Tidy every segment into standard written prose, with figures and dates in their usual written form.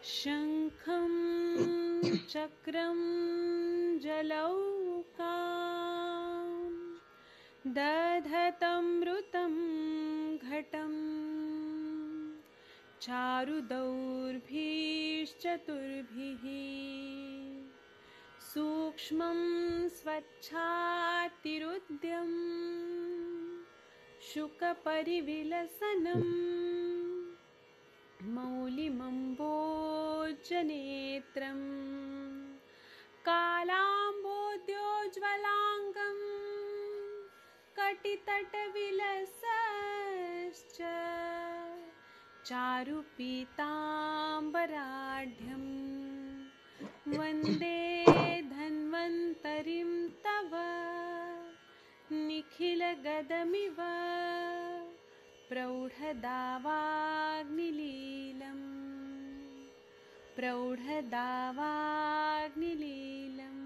शंखं चक्रं जलौकाम् दधतमृतं घटं चारुदौर्भिश्चतुर्भिः सूक्ष्मं स्वच्छातिरुद्यं शुकपरिविलसनं मौलिमम्बोजनेत्रं कालाम्बोद्योज्ज्वलाङ्गं कटितटविलसश्च चारुपीताम्बराढ्यं वन्दे धन्वन्तरिं तव निखिलगदमिव प्रौढदावाग्निलीलम् प्रौढदावाग्निलीलम्।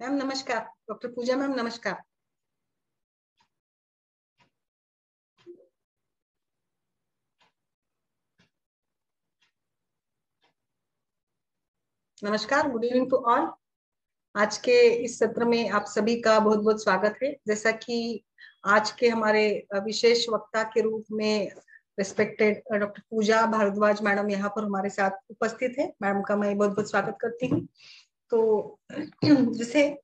मैम नमस्कार। डॉक्टर पूजा मैम नमस्कार। नमस्कार, गुड इवनिंग टू ऑल। आज के इस सत्र में आप सभी का बहुत बहुत स्वागत है। जैसा कि आज के हमारे विशेष वक्ता के रूप में रिस्पेक्टेड डॉक्टर पूजा भारद्वाज मैडम यहाँ पर हमारे साथ उपस्थित है। मैडम का मैं बहुत बहुत स्वागत करती हूँ। तो जैसे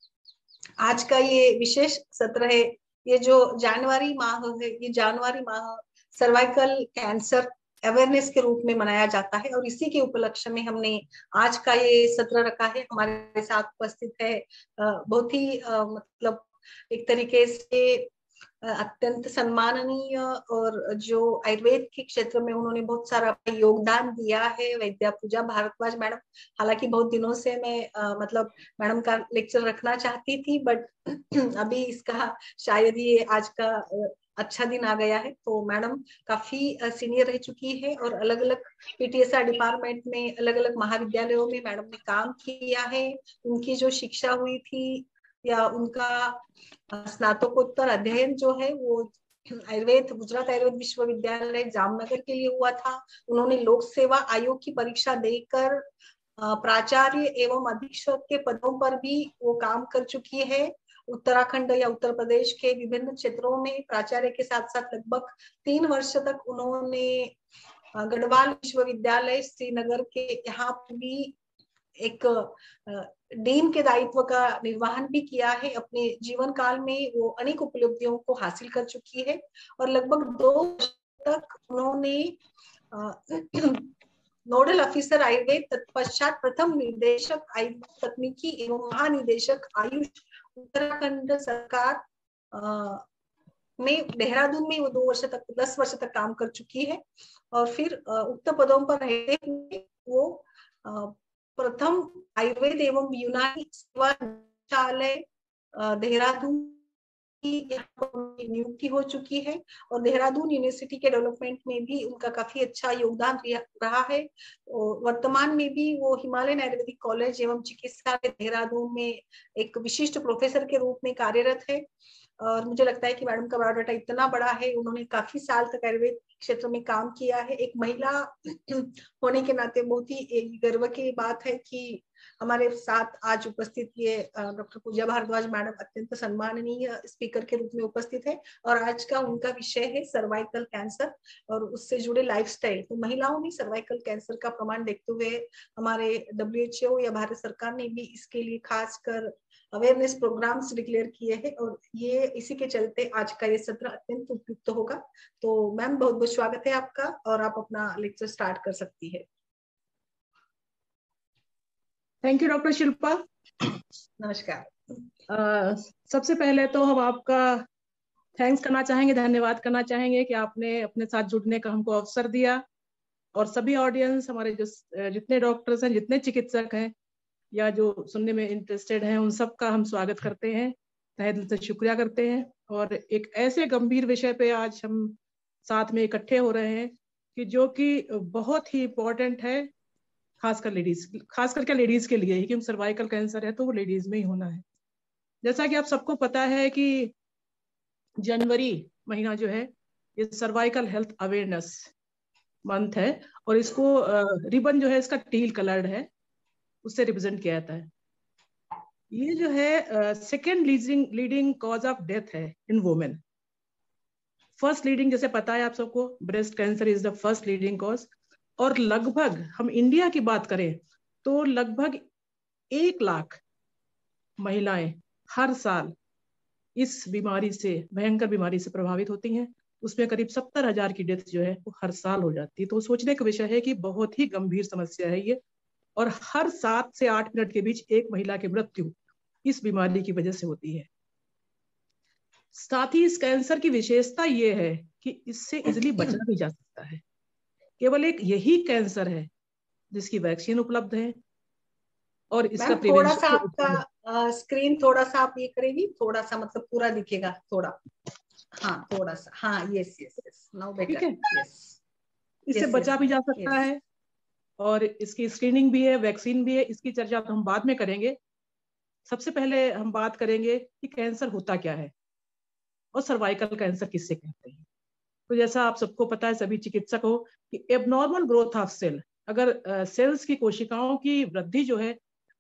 आज का ये विशेष सत्र है, ये जो जनवरी माह है, ये जनवरी माह सर्वाइकल कैंसर अवेयरनेस के रूप में मनाया जाता है और इसी के उपलक्ष्य में हमने आज का ये सत्र रखा है। हमारे साथ उपस्थित है बहुत ही मतलब एक तरीके से अत्यंत सम्माननीय और जो आयुर्वेद के क्षेत्र में उन्होंने बहुत सारा योगदान दिया है, वैद्या पूजा भारद्वाज मैडम। हालांकि बहुत दिनों से मैं मतलब मैडम का लेक्चर रखना चाहती थी, बट अभी इसका शायद ये आज का अच्छा दिन आ गया है। तो मैडम काफी सीनियर रह चुकी है और अलग अलग पीटीएसआर डिपार्टमेंट में अलग अलग महाविद्यालयों में मैडम ने काम किया है। उनकी जो शिक्षा हुई थी या उनका स्नातकोत्तर अध्ययन जो है वो आयुर्वेद गुजरात आयुर्वेद विश्वविद्यालय जामनगर के लिए हुआ था। उन्होंने लोक सेवा आयोग की परीक्षा देकर प्राचार्य एवं अधीक्षक के पदों पर भी वो काम कर चुकी है। उत्तराखंड या उत्तर प्रदेश के विभिन्न क्षेत्रों में प्राचार्य के साथ साथ लगभग 3 वर्ष तक उन्होंने गढ़वाल विश्वविद्यालय श्रीनगर के यहाँ भी एक डीन के दायित्व का निर्वहन भी किया है। अपने जीवन काल में वो अनेक उपलब्धियों को हासिल कर चुकी है और लगभग 2 वर्ष तक उन्होंने नोडल ऑफिसर आयुर्वेद, तत्पश्चात प्रथम निदेशक आयुर्वेद तकनीकी एवं महानिदेशक आयुष उत्तराखंड सरकार में देहरादून में वो 2 वर्ष तक 10 वर्ष तक काम कर चुकी है। और फिर उक्त पदों पर रहते हुए वो प्रथम आयुर्वेद एवं यूनानी सेवा निदेशालय देहरादून की नियुक्ति हो चुकी है और देहरादून यूनिवर्सिटी के डेवलपमेंट में भी उनका काफी अच्छा योगदान रहा है। वर्तमान में भी वो हिमालयन आयुर्वेदिक कॉलेज एवं चिकित्सालय देहरादून में एक विशिष्ट प्रोफेसर के रूप में कार्यरत है। और मुझे लगता है कि मैडम का बायोडाटा इतना बड़ा है, उन्होंने काफी साल तक आयुर्वेद क्षेत्र में काम किया है। एक महिला होने के नाते बहुत ही गर्व की बात है कि हमारे साथ आज उपस्थित ये डॉक्टर पूजा भारद्वाज मैडम अत्यंत सम्माननीय स्पीकर के रूप में उपस्थित है और आज का उनका विषय है सर्वाइकल कैंसर और उससे जुड़े लाइफस्टाइल। तो महिलाओं में सर्वाइकल कैंसर का प्रमाण देखते हुए हमारे WHO या भारत सरकार ने भी इसके लिए खासकर अवेयरनेस प्रोग्राम्स डिक्लेयर किए हैं और ये इसी के चलते आज का ये सत्र अत्यंत उपयुक्त होगा। तो मैम बहुत बहुत स्वागत है आपका और आप अपना लेक्चर स्टार्ट कर सकती है। Thank you doctor Shilpa. नमस्कार। सबसे पहले तो हम आपका थैंक्स करना चाहेंगे, धन्यवाद करना चाहेंगे कि आपने अपने साथ जुड़ने का हमको अवसर दिया और सभी ऑडियंस हमारे जितने डॉक्टर्स हैं, जितने चिकित्सक हैं, या जो सुनने में इंटरेस्टेड हैं उन सब का हम स्वागत करते हैं, तहे दिल से शुक्रिया करते हैं। और एक ऐसे गंभीर विषय पे आज हम साथ में इकट्ठे हो रहे हैं कि जो कि बहुत ही इम्पोर्टेंट है, खासकर क्या लेडीज के लिए ही, क्योंकि सर्वाइकल कैंसर है तो वो लेडीज में ही होना है। जैसा कि आप सबको पता है कि जनवरी महीना जो है ये सर्वाइकल हेल्थ अवेयरनेस मंथ है, और इसको रिबन जो है इसका टील कलर्ड है, उससे रिप्रेजेंट किया जाता है। ये जो है second leading cause of death है इन वुमेन। फर्स्ट लीडिंग जैसे पता है आप सबको, breast cancer is the first leading cause, और लगभग हम इंडिया की बात करें तो लगभग 1 लाख महिलाएं हर साल इस बीमारी से, भयंकर बीमारी से प्रभावित होती हैं। उसमें करीब 70,000 की डेथ जो है वो हर साल हो जाती है। तो सोचने का विषय है कि बहुत ही गंभीर समस्या है ये, और हर 7 से 8 मिनट के बीच एक महिला की मृत्यु इस बीमारी की वजह से होती है। साथ ही इस कैंसर की विशेषता ये है कि इससे इजिली बचा भी जा सकता है। केवल एक यही कैंसर है जिसकी वैक्सीन उपलब्ध है, और इसका थोड़ा सा प्रिवेंशन। आपका स्क्रीन थोड़ा सा आप ये करेगी, थोड़ा सा मतलब पूरा दिखेगा थोड़ा, हाँ थोड़ा सा, हाँ yes yes yes, now better, ठीक है, यस। इससे बचा भी जा सकता है, और इसकी स्क्रीनिंग भी है, वैक्सीन भी है। इसकी चर्चा तो हम बाद में करेंगे। सबसे पहले हम बात करेंगे कि कैंसर होता क्या है और सर्वाइकल कैंसर किससे कहते हैं। तो जैसा आप सबको पता है, सभी चिकित्सक हो, कि एबनॉर्मल ग्रोथ ऑफ सेल, अगर सेल्स की कोशिकाओं की वृद्धि जो है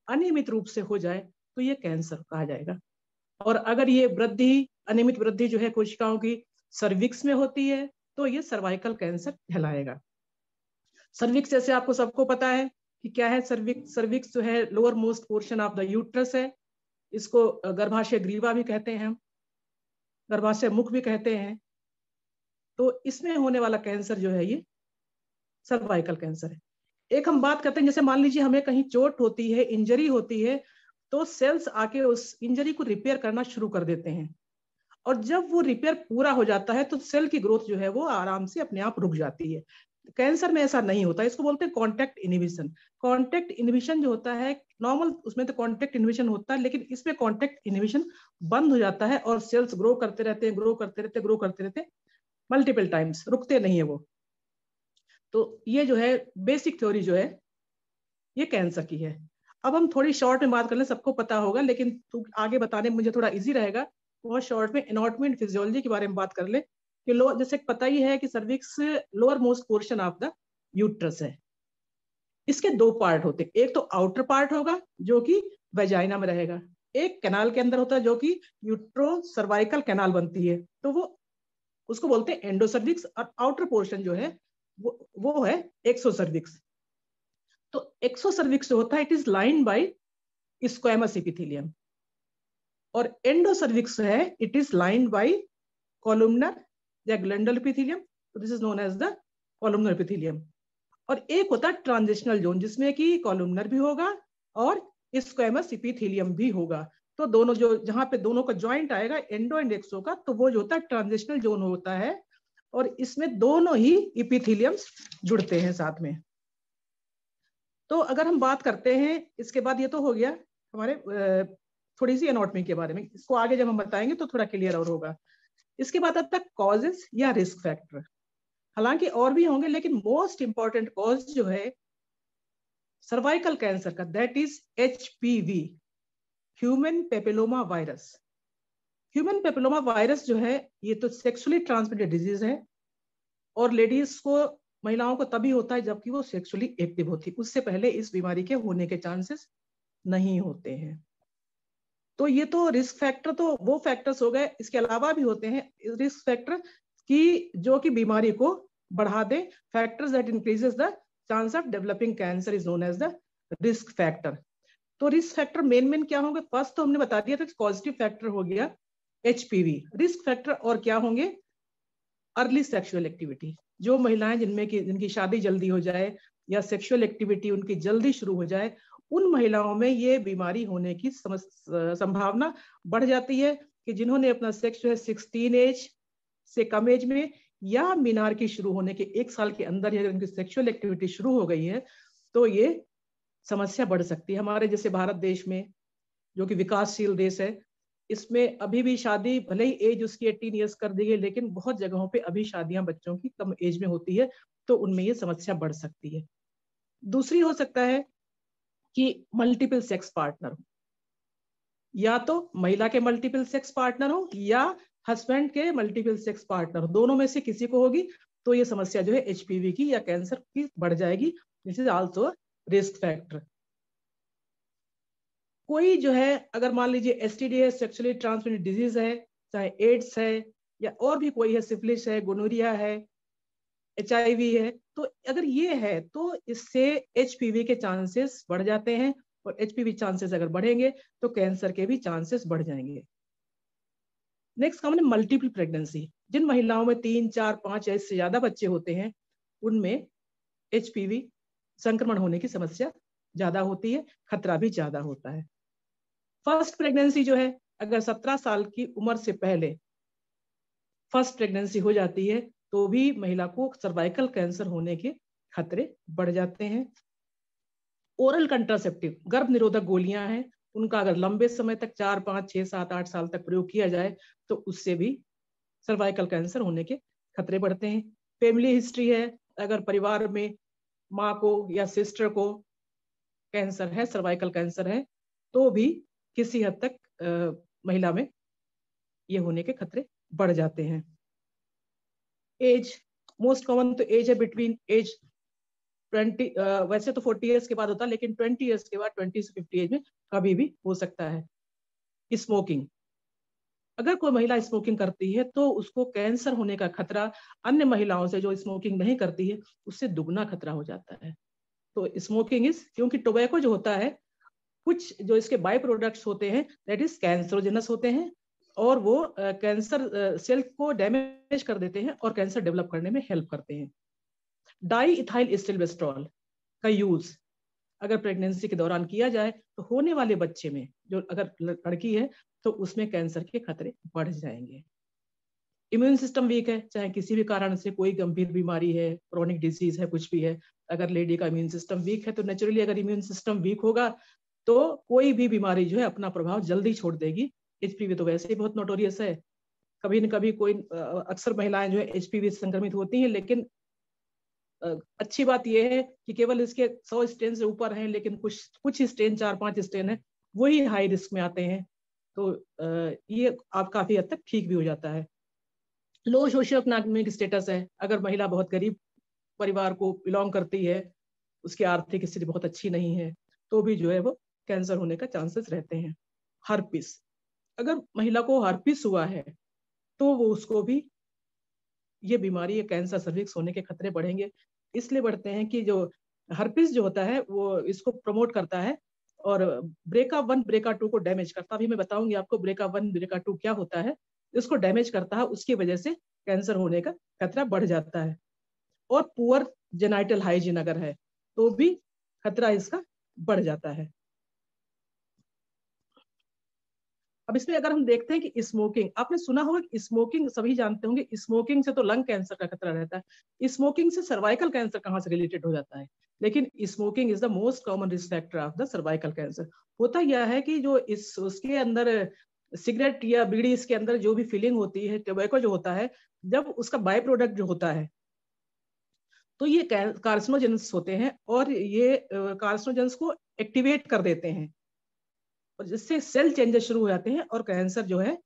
अनियमित रूप से हो जाए तो ये कैंसर कहा जाएगा। और अगर ये वृद्धि, अनियमित वृद्धि जो है कोशिकाओं की सर्विक्स में होती है तो ये सर्वाइकल कैंसर कहलाएगा। सर्विक्स जैसे आपको सबको पता है कि क्या है। सर्विक्स जो है lower most portion of the uterus है। इसको गर्भाशय ग्रीवा भी कहते हैं, गर्भाशय मुख भी कहते हैं। तो इसमें होने वाला कैंसर जो है ये सर्वाइकल कैंसर है। एक हम बात करते हैं, जैसे मान लीजिए हमें कहीं चोट होती है, इंजरी होती है, तो सेल्स आके उस इंजरी को रिपेयर करना शुरू कर देते हैं, और जब वो रिपेयर पूरा हो जाता है तो सेल की ग्रोथ जो है वो आराम से अपने आप रुक जाती है। कैंसर में ऐसा नहीं होता, इसको बोलते हैं कॉन्टैक्ट इनहिबिशन। कॉन्टैक्ट इनहिबिशन जो होता है नॉर्मल, उसमें तो कॉन्टैक्ट इनहिबिशन होता है, लेकिन इसमें कॉन्टैक्ट इनहिबिशन बंद हो जाता है और सेल्स ग्रो करते रहते हैं, ग्रो करते रहते, ग्रो करते रहते, मल्टीपल टाइम्स, रुकते नहीं है वो। तो ये जो है बेसिक थ्योरी जो है ये कैंसर की है। अब हम थोड़ी शॉर्ट में बात कर लें, सबको पता होगा लेकिन आगे बताने में मुझे थोड़ा इजी रहेगा। बहुत शॉर्ट में एनाटॉमी एंड फिजियोलॉजी के बारे में बात कर ले कि जैसे पता ही है कि cervix lower most portion of the uterus है। इसके 2 पार्ट होते हैं, एक तो आउटर पार्ट होगा जो कि वेजाइना में रहेगा, एक कैनाल के अंदर होता है जो कि यूट्रो सर्वाइकल कैनाल बनती है, तो वो उसको बोलते हैं एंडोसर्विक्स। और आउटर पोर्शन जो है वो है एक्सोसर्विक्स। तो एक्सोसर्विक्स जो होता है it is line by squamous epithelium, और एंडोसर्विक्स है it is line by columnar या ग्लैंडुलर एपिथेलियम, तो this is known as the columnar epithelium. और एक होता है ट्रांजिशनल जोन जिसमें कि कॉलमनर भी होगा और स्क्वैमस एपिथेलियम भी होगा। तो दोनों जो जहां पे दोनों का ज्वाइंट आएगा एंडो एंड एक्सो का, तो वो जो होता है ट्रांजिशनल जोन होता है, और इसमें दोनों ही एपिथेलियम्स जुड़ते हैं साथ में। तो अगर हम बात करते हैं इसके बाद, ये तो हो गया हमारे थोड़ी सी एनाटॉमी के बारे में, इसको आगे जब हम बताएंगे तो थोड़ा क्लियर और होगा। इसके बाद आता है कॉजेस या रिस्क फैक्टर। हालांकि और भी होंगे लेकिन मोस्ट इंपॉर्टेंट कॉज जो है सर्वाइकल कैंसर का, that is HPV, human papilloma virus. Human papilloma virus जो है ये तो सेक्सुअली ट्रांसमिटेड डिजीज है, और लेडीज को, महिलाओं को तभी होता है जबकि वो सेक्सुअली एक्टिव होती है, उससे पहले इस बीमारी के होने के चांसेस नहीं होते हैं। तो ये तो रिस्क फैक्टर, तो वो फैक्टर्स हो गए। इसके अलावा भी होते हैं रिस्क फैक्टर की जो कि बीमारी को बढ़ा दे। Factors that increases the chance of developing cancer is known as the risk factor. तो रिस्क फैक्टर मेन क्या होंगे? फर्स्ट तो हमने बता दिया था, पॉजिटिव फैक्टर हो गया HPV। रिस्क फैक्टर और क्या होंगे? अर्ली सेक्सुअल एक्टिविटी, जो महिलाएं जिनकी शादी जल्दी हो जाए या सेक्सुअल एक्टिविटी उनकी जल्दी शुरू हो जाए, उन महिलाओं में ये बीमारी होने की संभावना बढ़ जाती है कि जिन्होंने अपना सेक्स जो है 16 एज से कम एज में या मीनार की शुरू होने के 1 साल के अंदर अगर उनकी सेक्सुअल एक्टिविटी शुरू हो गई है तो ये समस्या बढ़ सकती है। हमारे जैसे भारत देश में, जो कि विकासशील देश है, इसमें अभी भी शादी, भले ही एज उसकी 18 ईयर्स कर दी गई, लेकिन बहुत जगहों पे अभी शादियां बच्चों की कम एज में होती है, तो उनमें ये समस्या बढ़ सकती है। दूसरी हो सकता है कि मल्टीपल सेक्स पार्टनर हो, या तो महिला के मल्टीपल सेक्स पार्टनर हो या हस्बैंड के मल्टीपल सेक्स पार्टनर हो, दोनों में से किसी को होगी तो ये समस्या जो है एचपीवी की या कैंसर की बढ़ जाएगी। This is also risk factor. कोई जो है, अगर मान लीजिए एसटीडी है, सेक्सुअली ट्रांसमिटेड डिजीज है, चाहे एड्स है या और भी कोई है, सिफिलिस है, गोनोरिया है, एचआईवी है, तो अगर ये है तो इससे एचपीवी के चांसेस बढ़ जाते हैं, और एचपीवी चांसेस अगर बढ़ेंगे तो कैंसर के भी चांसेस बढ़ जाएंगे। नेक्स्ट कॉमन है मल्टीपल प्रेगनेंसी। जिन महिलाओं में 3, 4, 5 या इससे ज्यादा बच्चे होते हैं, उनमें एचपीवी संक्रमण होने की समस्या ज्यादा होती है, खतरा भी ज्यादा होता है। फर्स्ट प्रेगनेंसी जो है, अगर 17 साल की उम्र से पहले फर्स्ट प्रेगनेंसी हो जाती है तो भी महिला को सर्वाइकल कैंसर होने के खतरे बढ़ जाते हैं। ओरल कंट्रासेप्टिव, गर्भ निरोधक गोलियां हैं, उनका अगर लंबे समय तक 4, 5, 6, 7, 8 साल तक प्रयोग किया जाए तो उससे भी सर्वाइकल कैंसर होने के खतरे बढ़ते हैं। फैमिली हिस्ट्री है, अगर परिवार में माँ को या सिस्टर को कैंसर है, सर्वाइकल कैंसर है, तो भी किसी हद तक महिला में ये होने के खतरे बढ़ जाते हैं। एज, मोस्ट कॉमन तो एज है बिटवीन एज 20, वैसे तो 40 ईयर्स के बाद होता है, लेकिन 20 ईयर्स के बाद 20 से 50 एज में कभी भी हो सकता है। स्मोकिंग, अगर कोई महिला स्मोकिंग करती है तो उसको कैंसर होने का खतरा अन्य महिलाओं से जो स्मोकिंग नहीं करती है उससे दुगना खतरा हो जाता है। तो स्मोकिंग इज, क्योंकि टोबैको जो होता है, कुछ जो इसके बाई प्रोडक्ट्स होते हैं दैट इज कैंसरोजेनस होते हैं, और वो कैंसर सेल को डैमेज कर देते हैं और कैंसर डेवलप करने में हेल्प करते हैं। डाई इथाइल एस्टिलवेस्ट्रॉल का यूज अगर प्रेगनेंसी के दौरान किया जाए तो होने वाले बच्चे में, जो अगर लड़की है तो उसमें कैंसर के खतरे बढ़ जाएंगे। इम्यून सिस्टम वीक है, चाहे किसी भी कारण से कोई गंभीर बीमारी है, क्रोनिक डिजीज है, कुछ भी है, अगर लेडी का इम्यून सिस्टम वीक है तो नेचुरली अगर इम्यून सिस्टम वीक होगा तो कोई भी बीमारी जो है अपना प्रभाव जल्दी छोड़ देगी। एचपीवी तो वैसे ही बहुत नोटोरियस है, कभी न कभी कोई अक्सर महिलाएं जो है एचपीवी से संक्रमित होती हैं, लेकिन अच्छी बात यह है कि केवल इसके 100 स्टेन से ऊपर हैं, लेकिन कुछ स्टेन, 4-5 स्टेन है, वही हाई रिस्क में आते हैं, तो ये आप काफी हद तक ठीक भी हो जाता है। लो सोशियो इकोनॉमिक स्टेटस है, अगर महिला बहुत गरीब परिवार को बिलोंग करती है, उसकी आर्थिक स्थिति बहुत अच्छी नहीं है, तो भी जो है वो कैंसर होने का चांसेस रहते हैं। हर्पिस, अगर महिला को हर्पिस हुआ है तो वो उसको भी ये बीमारी, कैंसर सर्विक्स होने के खतरे बढ़ेंगे। इसलिए बढ़ते हैं कि जो हर्पिस जो होता है वो इसको प्रमोट करता है और BRCA1 BRCA2 को डैमेज करता है। अभी मैं बताऊंगी आपको BRCA1 BRCA2 क्या होता है। इसको डैमेज करता है, उसकी वजह से कैंसर होने का खतरा बढ़ जाता है। और पुअर जेनाइटल हाइजीन अगर है तो भी खतरा इसका बढ़ जाता है। अब इसमें अगर हम देखते हैं कि स्मोकिंग, आपने सुना होगा कि स्मोकिंग, सभी जानते होंगे स्मोकिंग से तो लंग कैंसर का खतरा रहता है, स्मोकिंग से सर्वाइकल कैंसर कहाँ से रिलेटेड हो जाता है, लेकिन smoking is the most common risk factor of the cervical cancer. होता यह है कि जो उसके अंदर सिगरेट या बीड़ी, इसके अंदर जो भी फीलिंग होती है, टोबैको जो होता है, जब उसका बाय प्रोडक्ट जो होता है तो ये कार्सिनोजेंस होते हैं और ये कार्सिनोजेंस को एक्टिवेट कर देते हैं और जिससे सेल चेंजेस शुरू हो जाते हैं और कैंसर जो है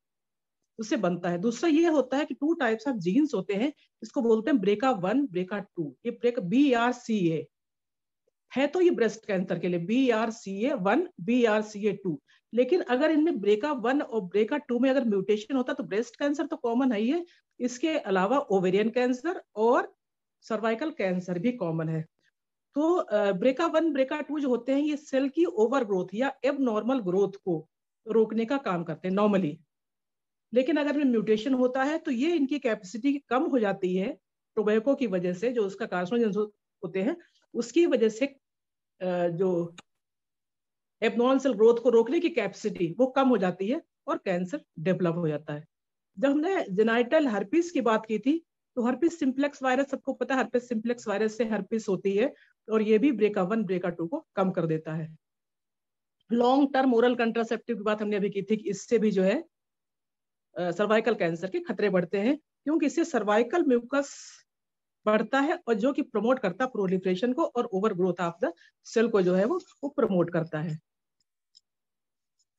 उससे बनता है। दूसरा ये होता है कि 2 टाइप्स ऑफ जीन्स होते हैं, इसको बोलते हैं BRCA1 BRCA2। ये BRCA है तो ये ब्रेस्ट कैंसर के लिए BRCA1 BRCA2, लेकिन अगर इनमें BRCA1 और BRCA2 में अगर म्यूटेशन होता तो ब्रेस्ट कैंसर तो कॉमन है ही है, इसके अलावा ओवेरियन कैंसर और सर्वाइकल कैंसर भी कॉमन है। तो BRCA1 BRCA2 जो होते हैं ये सेल की ओवर ग्रोथ या एबनॉर्मल ग्रोथ को रोकने का काम करते हैं नॉर्मली, लेकिन अगर इनमें म्यूटेशन होता है तो ये इनकी कैपेसिटी कम हो जाती है टोबैको की वजह से, जो उसका कार्सिनोजेंस होते हैं उसकी वजह से जो एबनॉर्मल सेल ग्रोथ को रोकने की कैपेसिटी वो कम हो जाती है और कैंसर डेवलप हो जाता है। जब हमने जेनाइटल हर्पिस की बात की थी तो हर्पिस सिंप्लेक्स वायरस, सबको पता है हर्पिस सिंप्लेक्स वायरस से हर्पिस होती है, और ये भी BRCA1 BRCA2 को कम कर देता है। लॉन्ग टर्म ओरल कंट्रासेप्टिव की बात हमने अभी की थी कि इससे भी जो है सर्वाइकल कैंसर के खतरे बढ़ते हैं, क्योंकि इससे सर्वाइकल म्यूकस बढ़ता है और जो कि प्रमोट करता है प्रोलिफरेशन को और over growth of the cell को जो है वो प्रमोट करता है।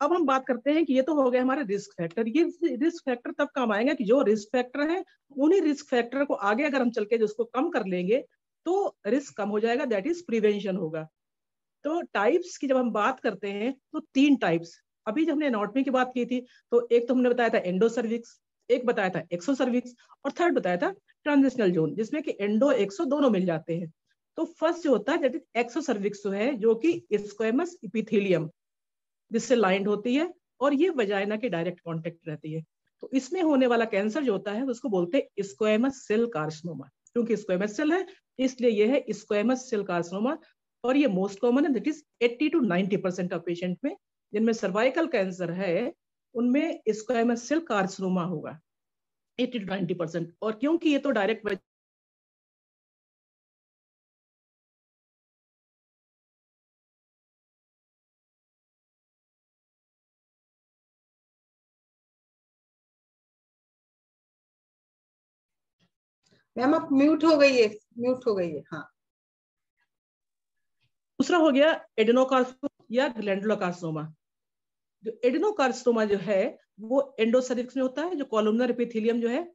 अब हम बात करते हैं कि ये तो हो गया हमारे रिस्क फैक्टर। ये रिस्क फैक्टर तब काम आएगा कि जो रिस्क फैक्टर है उन्हीं रिस्क फैक्टर को आगे अगर हम चल के उसको कम कर लेंगे तो रिस्क कम हो जाएगा, दैट इज प्रिवेंशन होगा। तो टाइप्स की जब हम बात करते हैं तो 3 टाइप्स, अभी जब हमने एनाटॉमी की बात की थी तो एक तो हमने बताया था एंडोसर्विक्स, एक बताया था एक्सोसर्विक्स और थर्ड बताया था ट्रांजिशनल जोन, जिसमें कि एंडो एक्सो दोनों मिल जाते हैं। तो फर्स्ट जो होता है दैट इज एक्सोसर्विक्स जो है, जो कि स्क्वेमस एपिथेलियम जिससे लाइंड होती है और ये वजाइना के डायरेक्ट कांटेक्ट रहती है। तो इसमें होने वाला कैंसर जो होता है उसको बोलते हैं स्क्वेमस सेल कार्सिनोमा। क्योंकि स्क्वेमस सेल है इसलिए ये है स्क्वेमस सेल कार्सिनोमा, और ये मोस्ट कॉमन है, that is 80 to 90% of patient में जिनमें सर्वाइकल कैंसर है उनमें स्क्वेमस सेल कार्सिनोमा होगा 80 to 90%। और क्योंकि ये तो डायरेक्ट मैम आप म्यूट हो गई है, म्यूट हो गई है। हाँ, दूसरा हो गया एडेनोकार्सिनोमा या ग्लैंडुलोकार्सिनोमा। जो एडेनोकार्सिनोमा जो है वो एंडोसर्विक्स में होता है, जो कॉलमनर एपिथेलियम जो है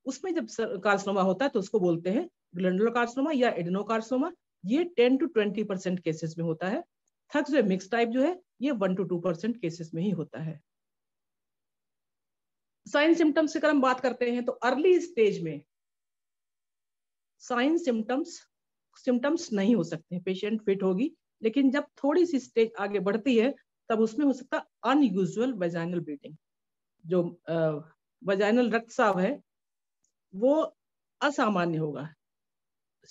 उसमें जब कार्सिनोमा होता है तो उसको बोलते हैं ग्लैंडुलोकार्सिनोमा या एडेनोकार्सिनोमा। ये 10 to 20% केसेस में होता है। थर्ड जो मिक्स टाइप जो है ये 1 to 2% केसेस में ही होता है। साइन सिम्टम्स की अगर हम बात करते हैं तो अर्ली स्टेज में साइन सिम्टम्स नहीं हो सकते, पेशेंट फिट होगी, लेकिन जब थोड़ी सी स्टेज आगे बढ़ती है तब उसमें हो सकता है अनयूजुअल वजाइनल ब्लीडिंग। जो वजाइनल रक्तस्राव है वो असामान्य होगा,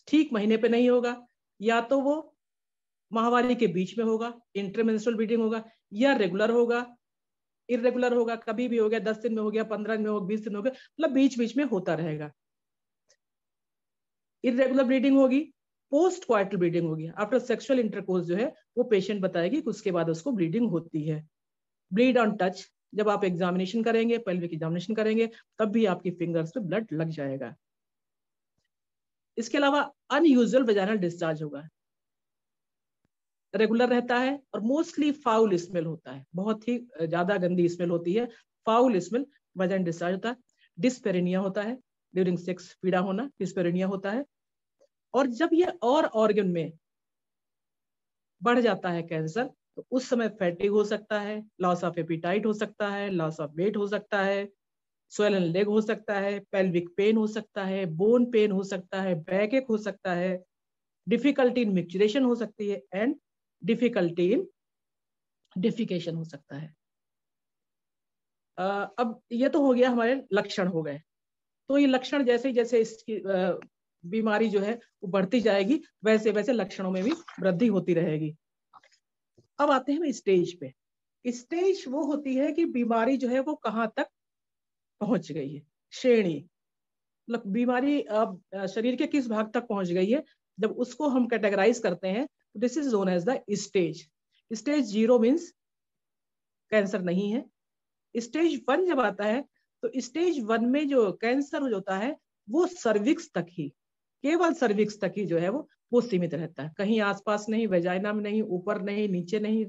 ठीक महीने पे नहीं होगा, या तो वो माहवारी के बीच में होगा, इंटरमेंस्ट्रुअल ब्लीडिंग होगा, या रेगुलर होगा, इरेगुलर होगा, कभी भी हो गया, 10 दिन में हो गया, 15 दिन में हो गया, 20 दिन में हो गया, मतलब बीच बीच में होता रहेगा। इरेगुलर ब्लीडिंग होगी, पोस्ट क्वार्टल ब्लीडिंग होगी, आफ्टर सेक्सुअल इंटरकोर्स जो है वो पेशेंट बताएगी कि उसके बाद उसको ब्लीडिंग होती है। ब्लीड ऑन टच, जब आप एग्जामिनेशन करेंगे, पेल्विक एग्जामिनेशन करेंगे, तब भी आपकी फिंगर्स पे ब्लड लग जाएगा। इसके अलावा अनयूजुअल वजाइनल डिस्चार्ज होगा, रेगुलर रहता है और मोस्टली फाउल स्मेल होता है, बहुत ही ज्यादा गंदी स्मेल होती है, फाउल स्मेल वजाइनल डिस्चार्ज होता है। डिस्पेरिनिया होता है, ड्यूरिंग सेक्स पीड़ा होना, डिस्पेरिनिया होता है। और जब ये और ऑर्गन में बढ़ जाता है कैंसर तो उस समय फैटिग हो सकता है, लॉस ऑफ एपिटाइट हो सकता है, लॉस ऑफ वेट हो सकता है, स्वेलन लेग हो सकता है, पेल्विक पेन हो सकता है, बोन पेन हो सकता है, बैक एक हो सकता है, डिफिकल्टी इन मिक्चुरेशन हो सकती है, एंड डिफिकल्टी इन डिफिकेशन हो सकता है। अब ये तो हो गया, हमारे लक्षण हो गए। तो ये लक्षण जैसे जैसे इसकी बीमारी जो है वो बढ़ती जाएगी वैसे वैसे लक्षणों में भी वृद्धि होती रहेगी। अब आते हैं स्टेज पे। स्टेज वो होती है कि बीमारी जो है वो कहाँ तक पहुंच गई है, श्रेणी, मतलब बीमारी अब शरीर के किस भाग तक पहुंच गई है, जब उसको हम कैटेगराइज करते हैं तो this is known as the stage. Stage 0 means cancer नहीं है। स्टेज 1 जब आता है तो स्टेज 1 में जो कैंसर होता है वो सर्विक्स तक ही, केवल सर्विक्स तक ही जो है वो सीमित रहता है, कहीं आसपास नहीं, वेजाइना में नहीं, ऊपर नहीं, नीचे नहीं,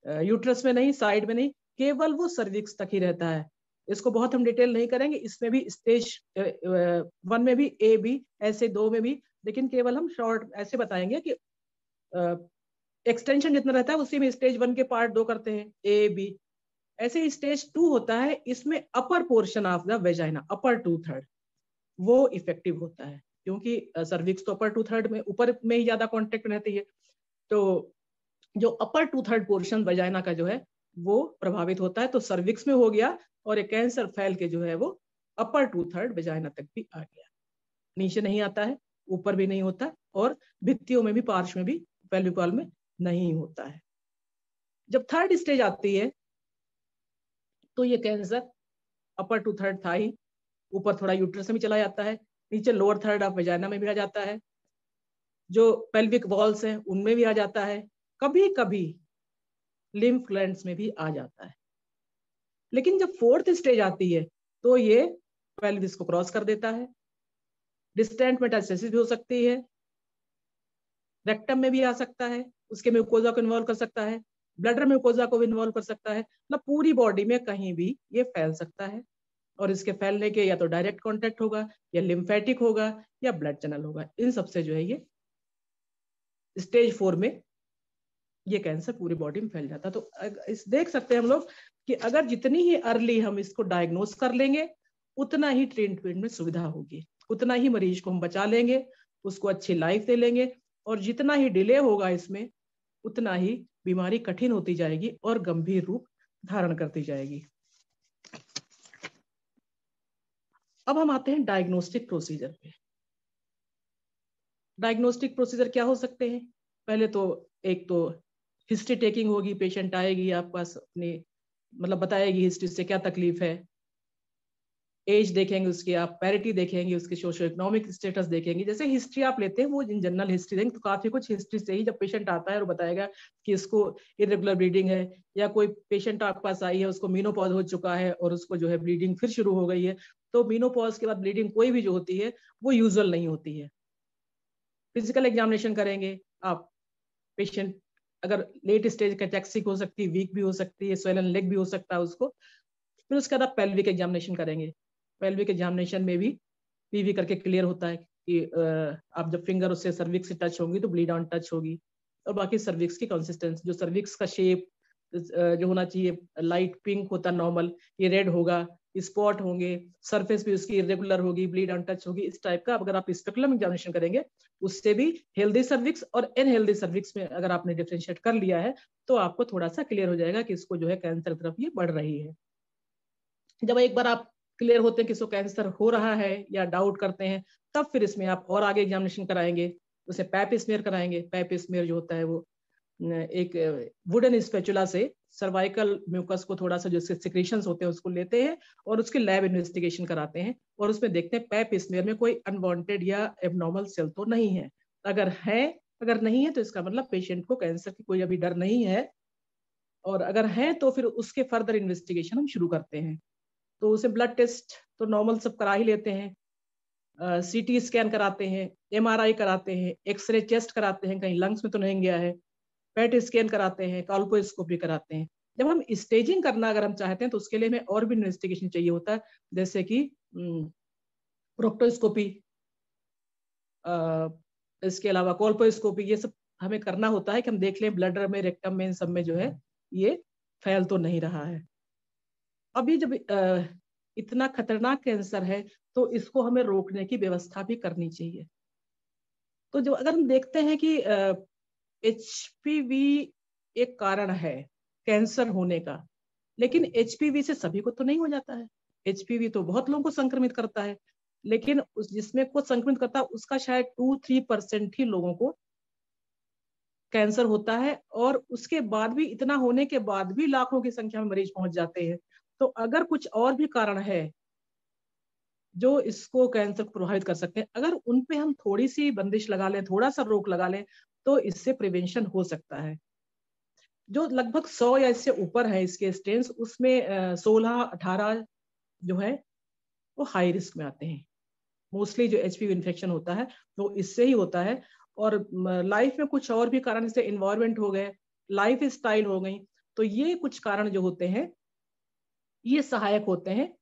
यूट्रस में नहीं, साइड में नहीं, केवल वो सर्विक्स तक ही रहता है। इसको बहुत हम डिटेल नहीं करेंगे, इसमें भी स्टेज 1 में भी A B ऐसे 2 में भी, लेकिन केवल हम शॉर्ट ऐसे बताएंगे कि एक्सटेंशन जितना रहता है उसी में स्टेज 1 के पार्ट 2 करते हैं, A B। ऐसे स्टेज 2 होता है, इसमें upper portion of the vagina, upper 2/3 वो इफेक्टिव होता है, क्योंकि सर्विक्स तो अपर 2/3 में, ऊपर में ही ज्यादा कॉन्टेक्ट रहती है, तो जो अपर 2/3 पोर्शन वेजाइना का जो है वो प्रभावित होता है। तो सर्विक्स में हो गया और एक कैंसर फैल के जो है वो अपर 2/3 वेजाइना तक भी आ गया, नीचे नहीं आता है, ऊपर भी नहीं होता, और भित्तियों में भी, पार्श्व में भी, पेल्विक वॉल में नहीं होता है। जब थर्ड स्टेज आती है तो ये कैंसर अपर 2/3 था ही, ऊपर थोड़ा यूट्रस में भी चला जाता है, नीचे लोअर थर्ड ऑफ वेजाइना में भी आ जाता है, जो पेल्विक वॉल्स हैं उनमें भी आ जाता है, कभी कभी लिम्फ ग्लैंड्स में भी आ जाता है। लेकिन जब 4th स्टेज आती है तो ये पेल्विस को क्रॉस कर देता है। डिस्टेंट मेटास्टेसिस भी हो सकती है, रेक्टम में भी आ सकता है, उसके म्यूकोजा को इन्वॉल्व कर सकता है, ब्लडर म्यूकोजा को भी इन्वॉल्व कर सकता है, मतलब पूरी बॉडी में कहीं भी ये फैल सकता है। और इसके फैलने के या तो डायरेक्ट कांटेक्ट होगा, या लिम्फेटिक होगा, या ब्लड चैनल होगा। इन सबसे जो है ये स्टेज 4 में ये कैंसर पूरी बॉडी में फैल जाता है। तो इस देख सकते हैं हम लोग कि अगर जितनी ही अर्ली हम इसको डायग्नोस कर लेंगे, उतना ही ट्रीटमेंट में सुविधा होगी, उतना ही मरीज को हम बचा लेंगे, उसको अच्छी लाइफ दे लेंगे। और जितना ही डिले होगा इसमें, उतना ही बीमारी कठिन होती जाएगी और गंभीर रूप धारण करती जाएगी। अब हम आते हैं डायग्नोस्टिक प्रोसीजर पे। डायग्नोस्टिक प्रोसीजर क्या हो सकते हैं? पहले तो एक तो हिस्ट्री टेकिंग होगी, पेशेंट आएगी आपके पास, अपनी मतलब बताएगी हिस्ट्री से क्या तकलीफ है, एज देखेंगे उसकी, आप पैरिटी देखेंगे, उसकी सोशियो इकोनॉमिक स्टेटस देखेंगे। जैसे हिस्ट्री आप लेते हैं वो जनरल हिस्ट्री देंगे तो काफी कुछ हिस्ट्री से ही जब पेशेंट आता है और बताएगा कि इसको इरेगुलर ब्लीडिंग है, या कोई पेशेंट आपके पास आई है उसको मीनोपॉज हो चुका है और उसको जो है ब्लीडिंग फिर शुरू हो गई है। तो मीनोपॉज के बाद ब्लीडिंग कोई भी जो होती है वो यूजुअल नहीं होती है। फिजिकल एग्जामिनेशन करेंगे आप, पेशेंट अगर लेट स्टेज कैटेक्सिक हो सकती है, वीक भी हो सकती है, स्वेलन लेग भी हो सकता है उसको। फिर उसके बाद आप पेल्विक एग्जामिनेशन करेंगे। पेल्विक एग्जामिनेशन में भी पीवी करके क्लियर होता है कि आप जब फिंगर उससे सर्विक्स से टच होंगी तो ब्लीड ऑन टच होगी। और बाकी सर्विक्स की कंसिस्टेंसी, जो सर्विक्स का शेप जो होना चाहिए लाइट पिंक होता नॉर्मल, ये रेड होगा, स्पॉट होंगे, सरफेस भी उसकी इरेगुलर होगी, ब्लीड ऑन टच होगी, इस टाइप का अगर आप स्पेकुलम एग्जामिनेशन करेंगे उससे भी हेल्दी सर्विक्स और अनहेल्दी सर्विक्स में अगर आपने डिफरेंशिएट कर लिया है तो आपको थोड़ा सा क्लियर हो जाएगा कि इसको जो है कैंसर की तरफ ये बढ़ रही है। जब एक बार आप क्लियर होते हैं कि इसको कैंसर हो रहा है या डाउट करते हैं, तब फिर इसमें आप और आगे एग्जामिनेशन कराएंगे, उसे पैप स्मीयर कराएंगे। पैप स्मीयर जो होता है वो एक वुडन स्पैचुला से सर्वाइकल म्यूकस को थोड़ा सा जो सिक्रीशंस होते हैं उसको लेते हैं और उसकी लैब इन्वेस्टिगेशन कराते हैं और उसमें देखते हैं पैप स्मीयर में कोई अनवांटेड या एबनॉर्मल सेल तो नहीं है। अगर नहीं है तो इसका मतलब पेशेंट को कैंसर की कोई अभी डर नहीं है, और अगर है तो फिर उसके फर्दर इन्वेस्टिगेशन हम शुरू करते हैं। तो उसे ब्लड टेस्ट तो नॉर्मल सब करा ही लेते हैं, सीटी स्कैन कराते हैं, एमआरआई कराते हैं, एक्सरे चेस्ट कराते हैं कहीं लंग्स में तो नहीं गया है, पेट स्कैन कराते हैं, कॉल्पोस्कोपी कराते हैं। जब हम स्टेजिंग करना अगर हम चाहते हैं तो उसके लिए हमें और भी इन्वेस्टिगेशन चाहिए होता है, जैसे कि प्रोक्टोस्कोपी, इसके अलावा कॉल्पोस्कोपी, ये सब हमें करना होता है कि हम देख लें ब्लडर में, रेक्टम में, इन सब में जो है ये फैल तो नहीं रहा है। अभी जब इतना खतरनाक कैंसर है तो इसको हमें रोकने की व्यवस्था भी करनी चाहिए। तो जो अगर हम देखते हैं कि एचपीवी एक कारण है कैंसर होने का, लेकिन एचपीवी से सभी को तो नहीं हो जाता है। एचपीवी तो बहुत लोगों को संक्रमित करता है, लेकिन जिसमें को संक्रमित करता है उसका शायद 2-3% ही लोगों को कैंसर होता है, और उसके बाद भी, इतना होने के बाद भी लाखों की संख्या में मरीज पहुंच जाते हैं। तो अगर कुछ और भी कारण है जो इसको कैंसर को प्रभावित कर सकते हैं, अगर उन पे हम थोड़ी सी बंदिश लगा लें, थोड़ा सा रोक लगा लें, तो इससे प्रिवेंशन हो सकता है। जो लगभग 100 या इससे ऊपर है इसके स्टेन्स, उसमें 16-18 जो है वो हाई रिस्क में आते हैं। मोस्टली जो एचपीवी इन्फेक्शन होता है वो इससे ही होता है। और लाइफ में कुछ और भी कारण, जैसे इन्वायरमेंट हो गए, लाइफ स्टाइल हो गई, तो ये कुछ कारण जो होते हैं ये सहायक होते हैं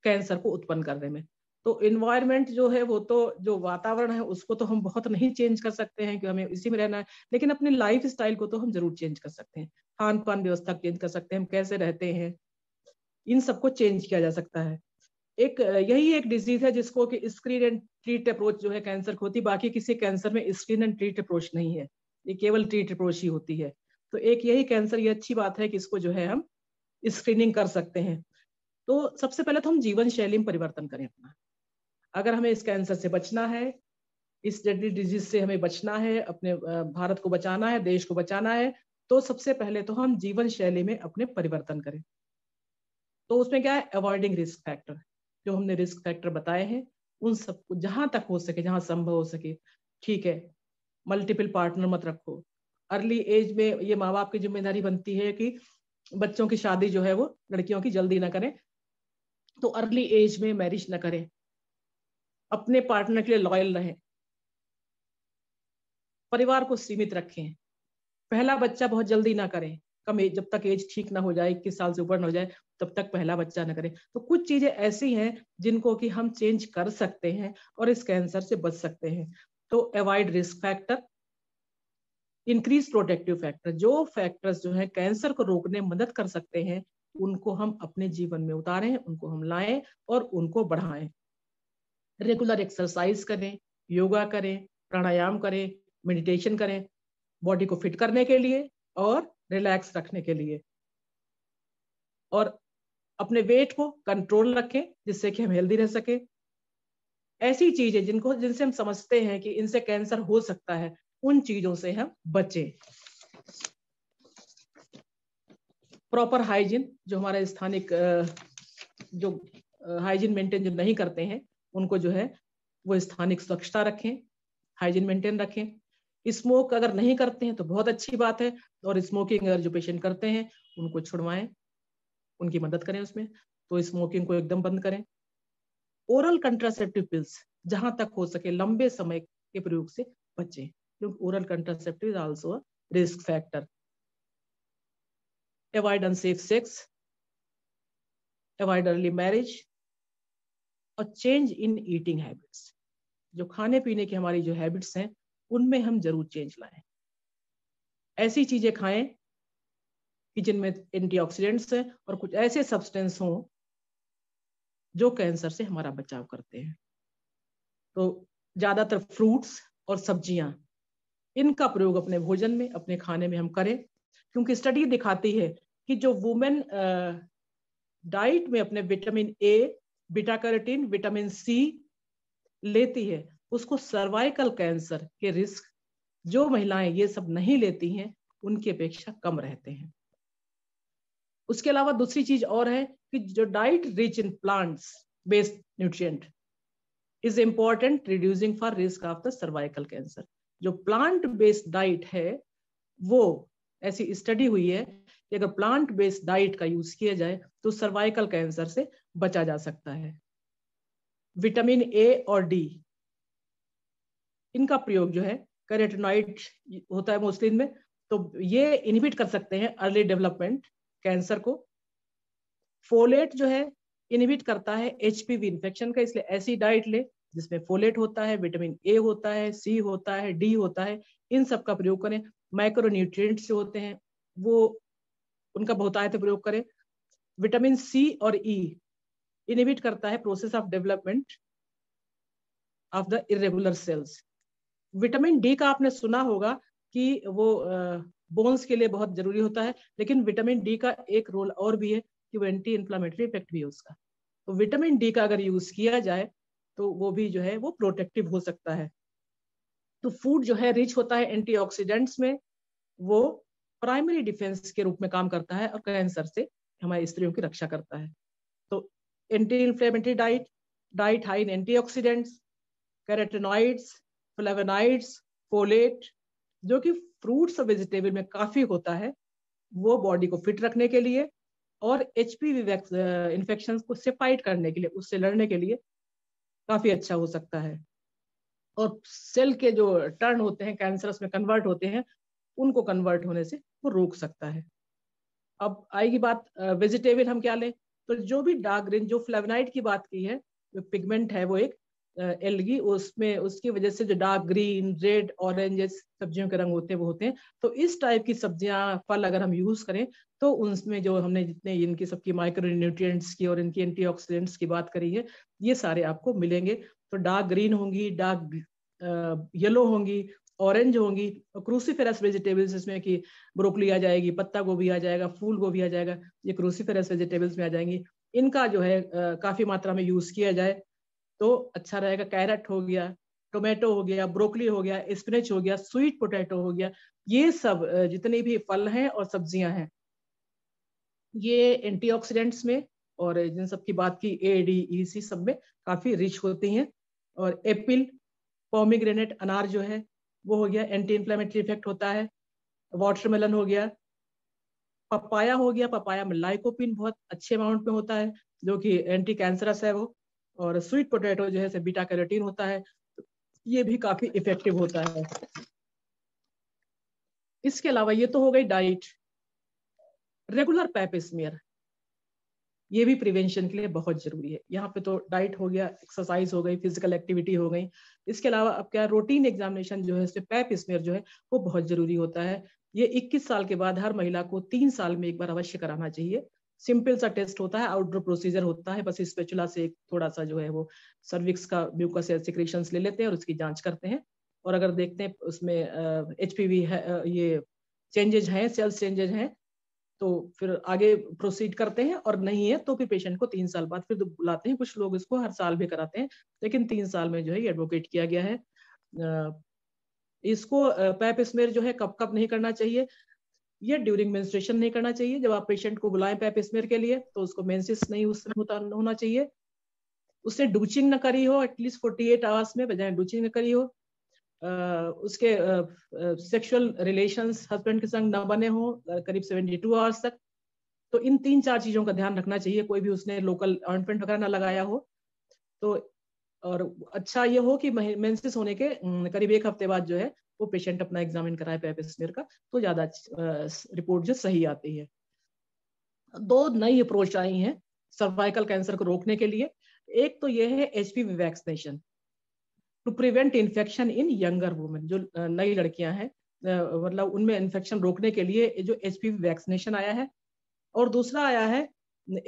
कैंसर को उत्पन्न करने में। तो इन्वायरमेंट जो है वो तो, जो वातावरण है उसको तो हम बहुत नहीं चेंज कर सकते हैं कि हमें इसी में रहना है, लेकिन अपनी लाइफ स्टाइल को तो हम जरूर चेंज कर सकते हैं। खान पान व्यवस्था चेंज कर सकते हैं, हम कैसे रहते हैं, इन सबको चेंज किया जा सकता है। यही एक डिजीज है जिसको कि स्क्रीन एंड ट्रीट अप्रोच जो है कैंसर को होती है, बाकी किसी कैंसर में स्क्रीन एंड ट्रीट अप्रोच नहीं है, ये केवल ट्रीट अप्रोच ही होती है। तो एक यही कैंसर, ये अच्छी बात है कि इसको जो है हम स्क्रीनिंग कर सकते हैं। तो सबसे पहले तो हम जीवन शैली में परिवर्तन करें अपना। अगर हमें इस कैंसर से बचना है, इस डेडली डिजीज से हमें बचना है, अपने भारत को बचाना है, देश को बचाना है, तो सबसे पहले तो हम जीवन शैली में अपने परिवर्तन करें। तो उसमें क्या है, अवॉइडिंग रिस्क फैक्टर, जो हमने रिस्क फैक्टर बताए हैं उन सबको जहां तक हो सके, जहां संभव हो सके, ठीक है, मल्टीपल पार्टनर मत रखो। अर्ली एज में ये माँ बाप की जिम्मेदारी बनती है कि बच्चों की शादी जो है वो लड़कियों की जल्दी ना करें, तो अर्ली एज में मैरिज ना करें, अपने पार्टनर के लिए लॉयल रहें, परिवार को सीमित रखें, पहला बच्चा बहुत जल्दी ना करें, कम एज, जब तक एज ठीक ना हो जाए, 21 साल से ऊपर ना हो जाए तब तक पहला बच्चा ना करें। तो कुछ चीजें ऐसी हैं जिनको कि हम चेंज कर सकते हैं और इस कैंसर से बच सकते हैं। तो avoid risk factor, increase protective factor, जो फैक्टर्स जो है कैंसर को रोकने में मदद कर सकते हैं उनको हम अपने जीवन में उतारें, उनको हम लाएं और उनको बढ़ाएं। रेगुलर एक्सरसाइज करें, योगा करें, प्राणायाम करें, मेडिटेशन करें, बॉडी को फिट करने के लिए और रिलैक्स रखने के लिए, और अपने वेट को कंट्रोल रखें जिससे कि हम हेल्दी रह सके। ऐसी चीजें जिनसे हम समझते हैं कि इनसे कैंसर हो सकता है, उन चीजों से हम बचें। प्रॉपर हाइजीन, जो हमारे स्थानिक जो हाइजीन मेंटेन जो नहीं करते हैं उनको जो है वो स्थानिक स्वच्छता रखें, हाइजीन मेंटेन रखें। स्मोक अगर नहीं करते हैं तो बहुत अच्छी बात है, और स्मोकिंग अगर जो पेशेंट करते हैं उनको छुड़वाएं, उनकी मदद करें उसमें, तो स्मोकिंग को एकदम बंद करें। ओरल कंट्रासेप्टिव पिल्स जहां तक हो सके लंबे समय के प्रयोग से बचें, क्योंकि oral contraceptive is also a risk factor. Avoid unsafe sex, avoid early marriage, और चेंज इन ईटिंग हैबिट्स। जो खाने पीने की हमारी जो हैबिट्स हैं उनमें हम जरूर चेंज लाएं। ऐसी चीजें खाएं कि जिनमें एंटीऑक्सीडेंट्स हैं और कुछ ऐसे सब्सटेंस हों जो कैंसर से हमारा बचाव करते हैं। तो ज्यादातर फ्रूट्स और सब्जियां, इनका प्रयोग अपने भोजन में, अपने खाने में हम करें, क्योंकि स्टडी दिखाती है कि जो वुमेन डाइट में अपने vitamin A, beta carotene, vitamin C लेती है उसको सर्वाइकल कैंसर के रिस्क, जो महिलाएं ये सब नहीं लेती हैं उनकी अपेक्षा कम रहते हैं। उसके अलावा दूसरी चीज और है कि जो diet rich in plants based nutrient is important reducing for risk of the cervical cancer. जो प्लांट बेस्ड डाइट है वो, ऐसी स्टडी हुई है कि अगर प्लांट बेस्ड डाइट का यूज किया जाए तो सर्वाइकल कैंसर से बचा जा सकता है। विटामिन ए और डी, इनका प्रयोग जो है कैरोटीनॉइड होता है मोस्टली इनमें, तो ये इनहिबिट कर सकते हैं अर्ली डेवलपमेंट कैंसर को। फोलेट जो है इनहिबिट करता है एचपीवी इन्फेक्शन का, इसलिए ऐसी डाइट ले जिसमें फोलेट होता है, विटामिन ए होता है, सी होता है, डी होता है, इन सब का प्रयोग करें। माइक्रोन्यूट्रिएंट्स जो होते हैं वो उनका बहुतायत प्रयोग करें। विटामिन सी और ई इनहिबिट करता है process of development of the irregular cells. Vitamin D का आपने सुना होगा कि वो बोन्स के लिए बहुत जरूरी होता है, लेकिन विटामिन डी का एक रोल और भी है कि वो एंटी इन्फ्लामेटरी इफेक्ट भी है उसका। तो विटामिन डी का अगर यूज किया जाए तो वो भी जो है वो प्रोटेक्टिव हो सकता है। तो फूड जो है रिच होता है एंटीऑक्सीडेंट्स में, वो प्राइमरी डिफेंस के रूप में काम करता है और कैंसर से हमारी स्त्रियों की रक्षा करता है। तो anti inflammatory diet, diet high in antioxidants, carotenoids, flavonoids, folate, जो कि फ्रूट्स और वेजिटेबल में काफी होता है, वो बॉडी को फिट रखने के लिए और एचपीवी इन्फेक्शन को से फाइट करने के लिए, उससे लड़ने के लिए काफी अच्छा हो सकता है। और सेल के जो टर्न होते हैं कैंसरस में कन्वर्ट होते हैं, उनको कन्वर्ट होने से वो रोक सकता है। अब आएगी बात वेजिटेबल हम क्या लें, तो जो भी डार्क ग्रीन, जो फ्लेवोनॉइड की बात की है, जो पिगमेंट है वो एक एल्गी, उसमें उसकी वजह से जो डार्क ग्रीन, रेड, ऑरेंज सब्जियों के रंग होते हैं वो होते हैं। तो इस टाइप की सब्जियां, फल अगर हम यूज करें तो उनमें जो हमने जितने इनकी सबकी माइक्रो न्यूट्रिएंट्स की और इनकी एंटीऑक्सीडेंट्स की बात करी है, ये सारे आपको मिलेंगे। तो डार्क ग्रीन होंगी, डार्क येलो होंगी, ऑरेंज होंगी, और क्रूसीफेरस वेजिटेबल्स इसमें कि ब्रोकली आ जाएगी, पत्ता गोभी आ जाएगा, फूल गोभी आ जाएगा, ये क्रूसीफेरस वेजिटेबल्स में आ जाएंगी। इनका जो है काफी मात्रा में यूज किया जाए तो अच्छा रहेगा। कैरेट हो गया, टोमेटो हो गया, ब्रोकली हो गया, स्पिनच हो गया, स्वीट पोटैटो हो गया, ये सब जितने भी फल हैं और सब्जियां हैं ये एंटीऑक्सीडेंट्स में और जिन सब की बात की ए, डी, ई, सी सब में काफी रिच होती हैं। और एप्पल, पोमीग्रेनेट, अनार जो है वो हो गया, एंटी इन्फ्लेमेटरी इफेक्ट होता है। वाटरमेलन हो गया, पपाया हो गया, पपाया में लाइकोपिन बहुत अच्छे अमाउंट में होता है जो कि एंटी कैंसरस है वो। और स्वीट पोटैटो जो है बीटा कैरोटीन होता है, ये भी काफी इफेक्टिव होता है। इसके अलावा ये तो हो गई डाइट। रेगुलर पैप स्मीयर, ये भी प्रिवेंशन के लिए बहुत जरूरी है। यहाँ पे तो डाइट हो गया, एक्सरसाइज हो गई, फिजिकल एक्टिविटी हो गई। इसके अलावा अब क्या, रूटीन एग्जामिनेशन जो है इसमें पैप स्मीयर जो है वो बहुत जरूरी होता है। ये 21 साल के बाद हर महिला को 3 साल में एक बार अवश्य कराना चाहिए। सिंपल सा टेस्ट होता है, आउटडोर प्रोसीजर होता है, बस स्पेचुला से थोड़ा सा जो है वो सर्विक्स का म्यूकस सिक्रेशंस ले लेते हैं और उसकी जांच करते हैं। और अगर देखते हैं उसमें HPV है, ये चेंजेज हैं, सेल्स चेंजेज हैं, तो फिर आगे प्रोसीड करते हैं। और नहीं है तो फिर पेशेंट को 3 साल बाद फिर बुलाते हैं। कुछ लोग इसको हर साल भी कराते हैं, लेकिन 3 साल में जो है ये एडवोकेट किया गया है। इसको पैप स्मीयर जो है कब कब नहीं करना चाहिए, ये ड्यूरिंग मेंस्ट्रुएशन नहीं करना चाहिए। जब आप पेशेंट को बुलाएं पैप स्मीयर के लिए तो उसको मेंसेस नहीं उस समय होना चाहिए। उसने डूचिंग न करी हो एटलीस्ट 48 आवर्स में, बजाय डूचिंग न करी हो। उसके सेक्सुअल रिलेशंस हस्बैंड के संग न बने हो करीब 72 आवर्स तक। तो इन 3-4 चीजों का ध्यान रखना चाहिए। कोई भी उसने लोकल ऑइंटमेंट वगैरह न लगाया हो तो। और अच्छा ये हो कि मेंसेस होने के करीब 1 हफ्ते बाद जो है वो पेशेंट अपना एग्जामिन कराए पैप स्मीयर का, तो ज्यादा रिपोर्ट जो सही आती है। 2 नई अप्रोच आई हैं सर्वाइकल कैंसर को रोकने के लिए। एक तो ये है HPV vaccination to prevent infection in younger women. जो नई लड़कियां हैं मतलब उनमें इन्फेक्शन रोकने के लिए जो HPV वैक्सीनेशन आया है। और दूसरा आया है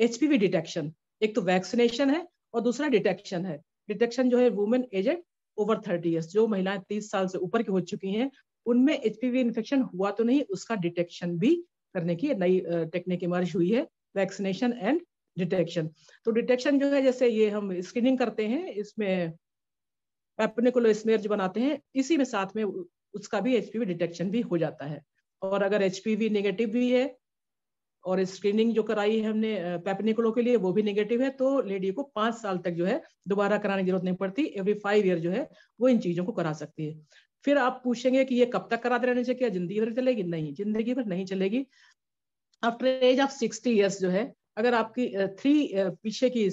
HPV डिटेक्शन। एक तो वैक्सीनेशन है और दूसरा डिटेक्शन है। डिटेक्शन जो है वुमेन एजेड ओवर 30 ईयर्स, जो महिलाएं 30 साल से ऊपर की हो चुकी हैं, उनमें HPV इन्फेक्शन हुआ तो नहीं, उसका डिटेक्शन भी करने की नई टेक्निक इमर्ज हुई है, वैक्सीनेशन एंड डिटेक्शन। तो डिटेक्शन जो है, जैसे ये हम स्क्रीनिंग करते हैं, इसमें पेपनिकुलर स्मीयर जो बनाते हैं, इसी में साथ में उसका भी HPV डिटेक्शन भी हो जाता है। और अगर HPV नेगेटिव भी है और स्क्रीनिंग जो कराई है हमने पेपनिकुलर के लिए वो भी नेगेटिव है, तो लेडी को 5 साल तक जो है दोबारा कराने की जरूरत नहीं पड़ती। एवरी 5 ईयर जो है वो इन चीजों को करा सकती है। फिर आप पूछेंगे कि ये कब तक कराते रहने से, क्या जिंदगी भर चलेगी? नहीं, जिंदगी भर नहीं चलेगी। आफ्टर एज ऑफ 60 ईयर्स जो है, अगर आपकी 3 पीछे की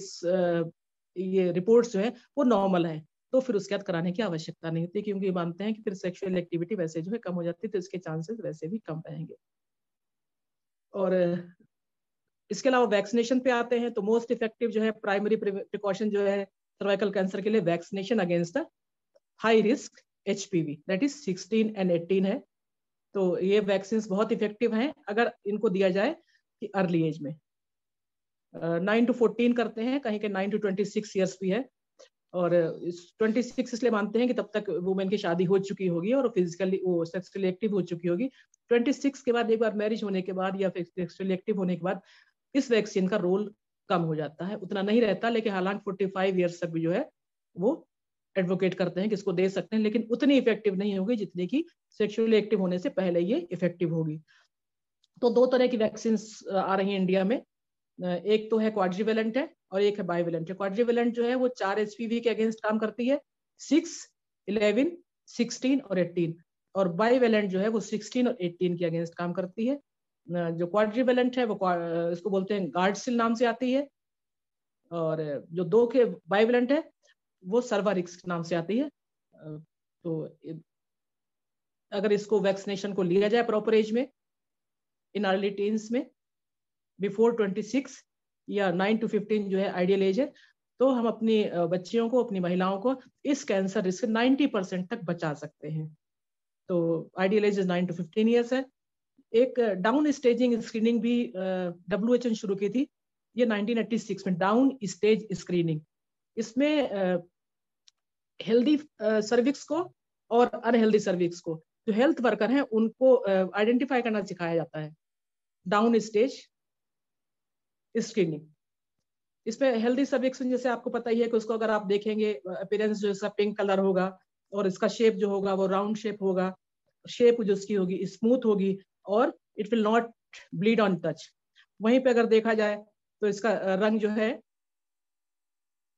ये रिपोर्ट्स जो है वो नॉर्मल है, तो फिर उसके बाद कराने की आवश्यकता नहीं होती, क्योंकि मानते हैं कि फिर सेक्सुअल एक्टिविटी वैसे जो है कम हो जाती है, तो इसके चांसेस वैसे भी कम रहेंगे। और इसके अलावा वैक्सीनेशन पे आते हैं, तो मोस्ट इफेक्टिव जो है प्राइमरी प्रिकॉशन जो है सर्वाइकल कैंसर के लिए, vaccination against the high risk HPV that is 16 and 18 है। तो ये वैक्सीन बहुत इफेक्टिव हैं अगर इनको दिया जाए कि अर्ली एज में। 9 to 14 करते हैं, कहीं के 9 to 26 ईयर्स भी है। और 26 इसलिए मानते हैं कि तब तक वुमेन की शादी हो चुकी होगी और फिजिकली वो सेक्सुअली एक्टिव हो चुकी होगी। 26 के बाद एक बार मैरिज होने के बाद या फिर सेक्सुअली एक्टिव होने के बाद इस वैक्सीन का रोल कम हो जाता है, उतना नहीं रहता। लेकिन हालांकि 45 ईयर्स तक भी जो है वो एडवोकेट करते हैं कि इसको दे सकते हैं, लेकिन उतनी इफेक्टिव नहीं होगी जितनी की सेक्सुअली एक्टिव होने से पहले ये इफेक्टिव होगी। तो 2 तरह की वैक्सीन आ रही हैं इंडिया में। एक तो है क्वाड्रीवेलेंट है और एक है बाइवेलेंट है। क्वाड्रीवेलेंट जो है वो 4 HPV के अगेंस्ट काम करती है, 6, 11, 16 और 18। और बाइवेलेंट जो है वो 16 और 18 के अगेंस्ट काम करती है। जो क्वाड्रीवेलेंट है वो इसको बोलते हैं गार्डसिल नाम से आती है, और जो 2 के बाइवेलेंट है वो सर्वारिक्स नाम से आती है। तो अगर इसको वैक्सीनेशन को लिया जाए प्रॉपर एज में, इन अर्ली टीन्स में, बिफोर 26 या 9 to 15 जो है आइडियल एज है, तो हम अपनी बच्चियों को, अपनी महिलाओं को इस कैंसर रिस्क 90% तक बचा सकते हैं। तो आइडियल एज 9 to 15 ईयर्स है। एक डाउन स्टेजिंग स्क्रीनिंग भी WHO ने शुरू की थी, ये 1986 में, डाउन स्टेज स्क्रीनिंग। इसमें हेल्दी सर्विक्स को और अनहेल्दी सर्विक्स को, जो हेल्थ वर्कर हैं उनको आइडेंटिफाई करना सिखाया जाता है, डाउन स्टेज स्क्रीनिंग। इसमें हेल्दी सर्विक्स जैसे आपको पता ही है कि उसको अगर आप देखेंगे अपीयरेंस जो है पिंक कलर होगा और इसका शेप जो होगा वो राउंड शेप होगा, शेप जो उसकी होगी स्मूथ होगी और it will not bleed on touch. वहीं पे अगर देखा जाए तो इसका रंग जो है,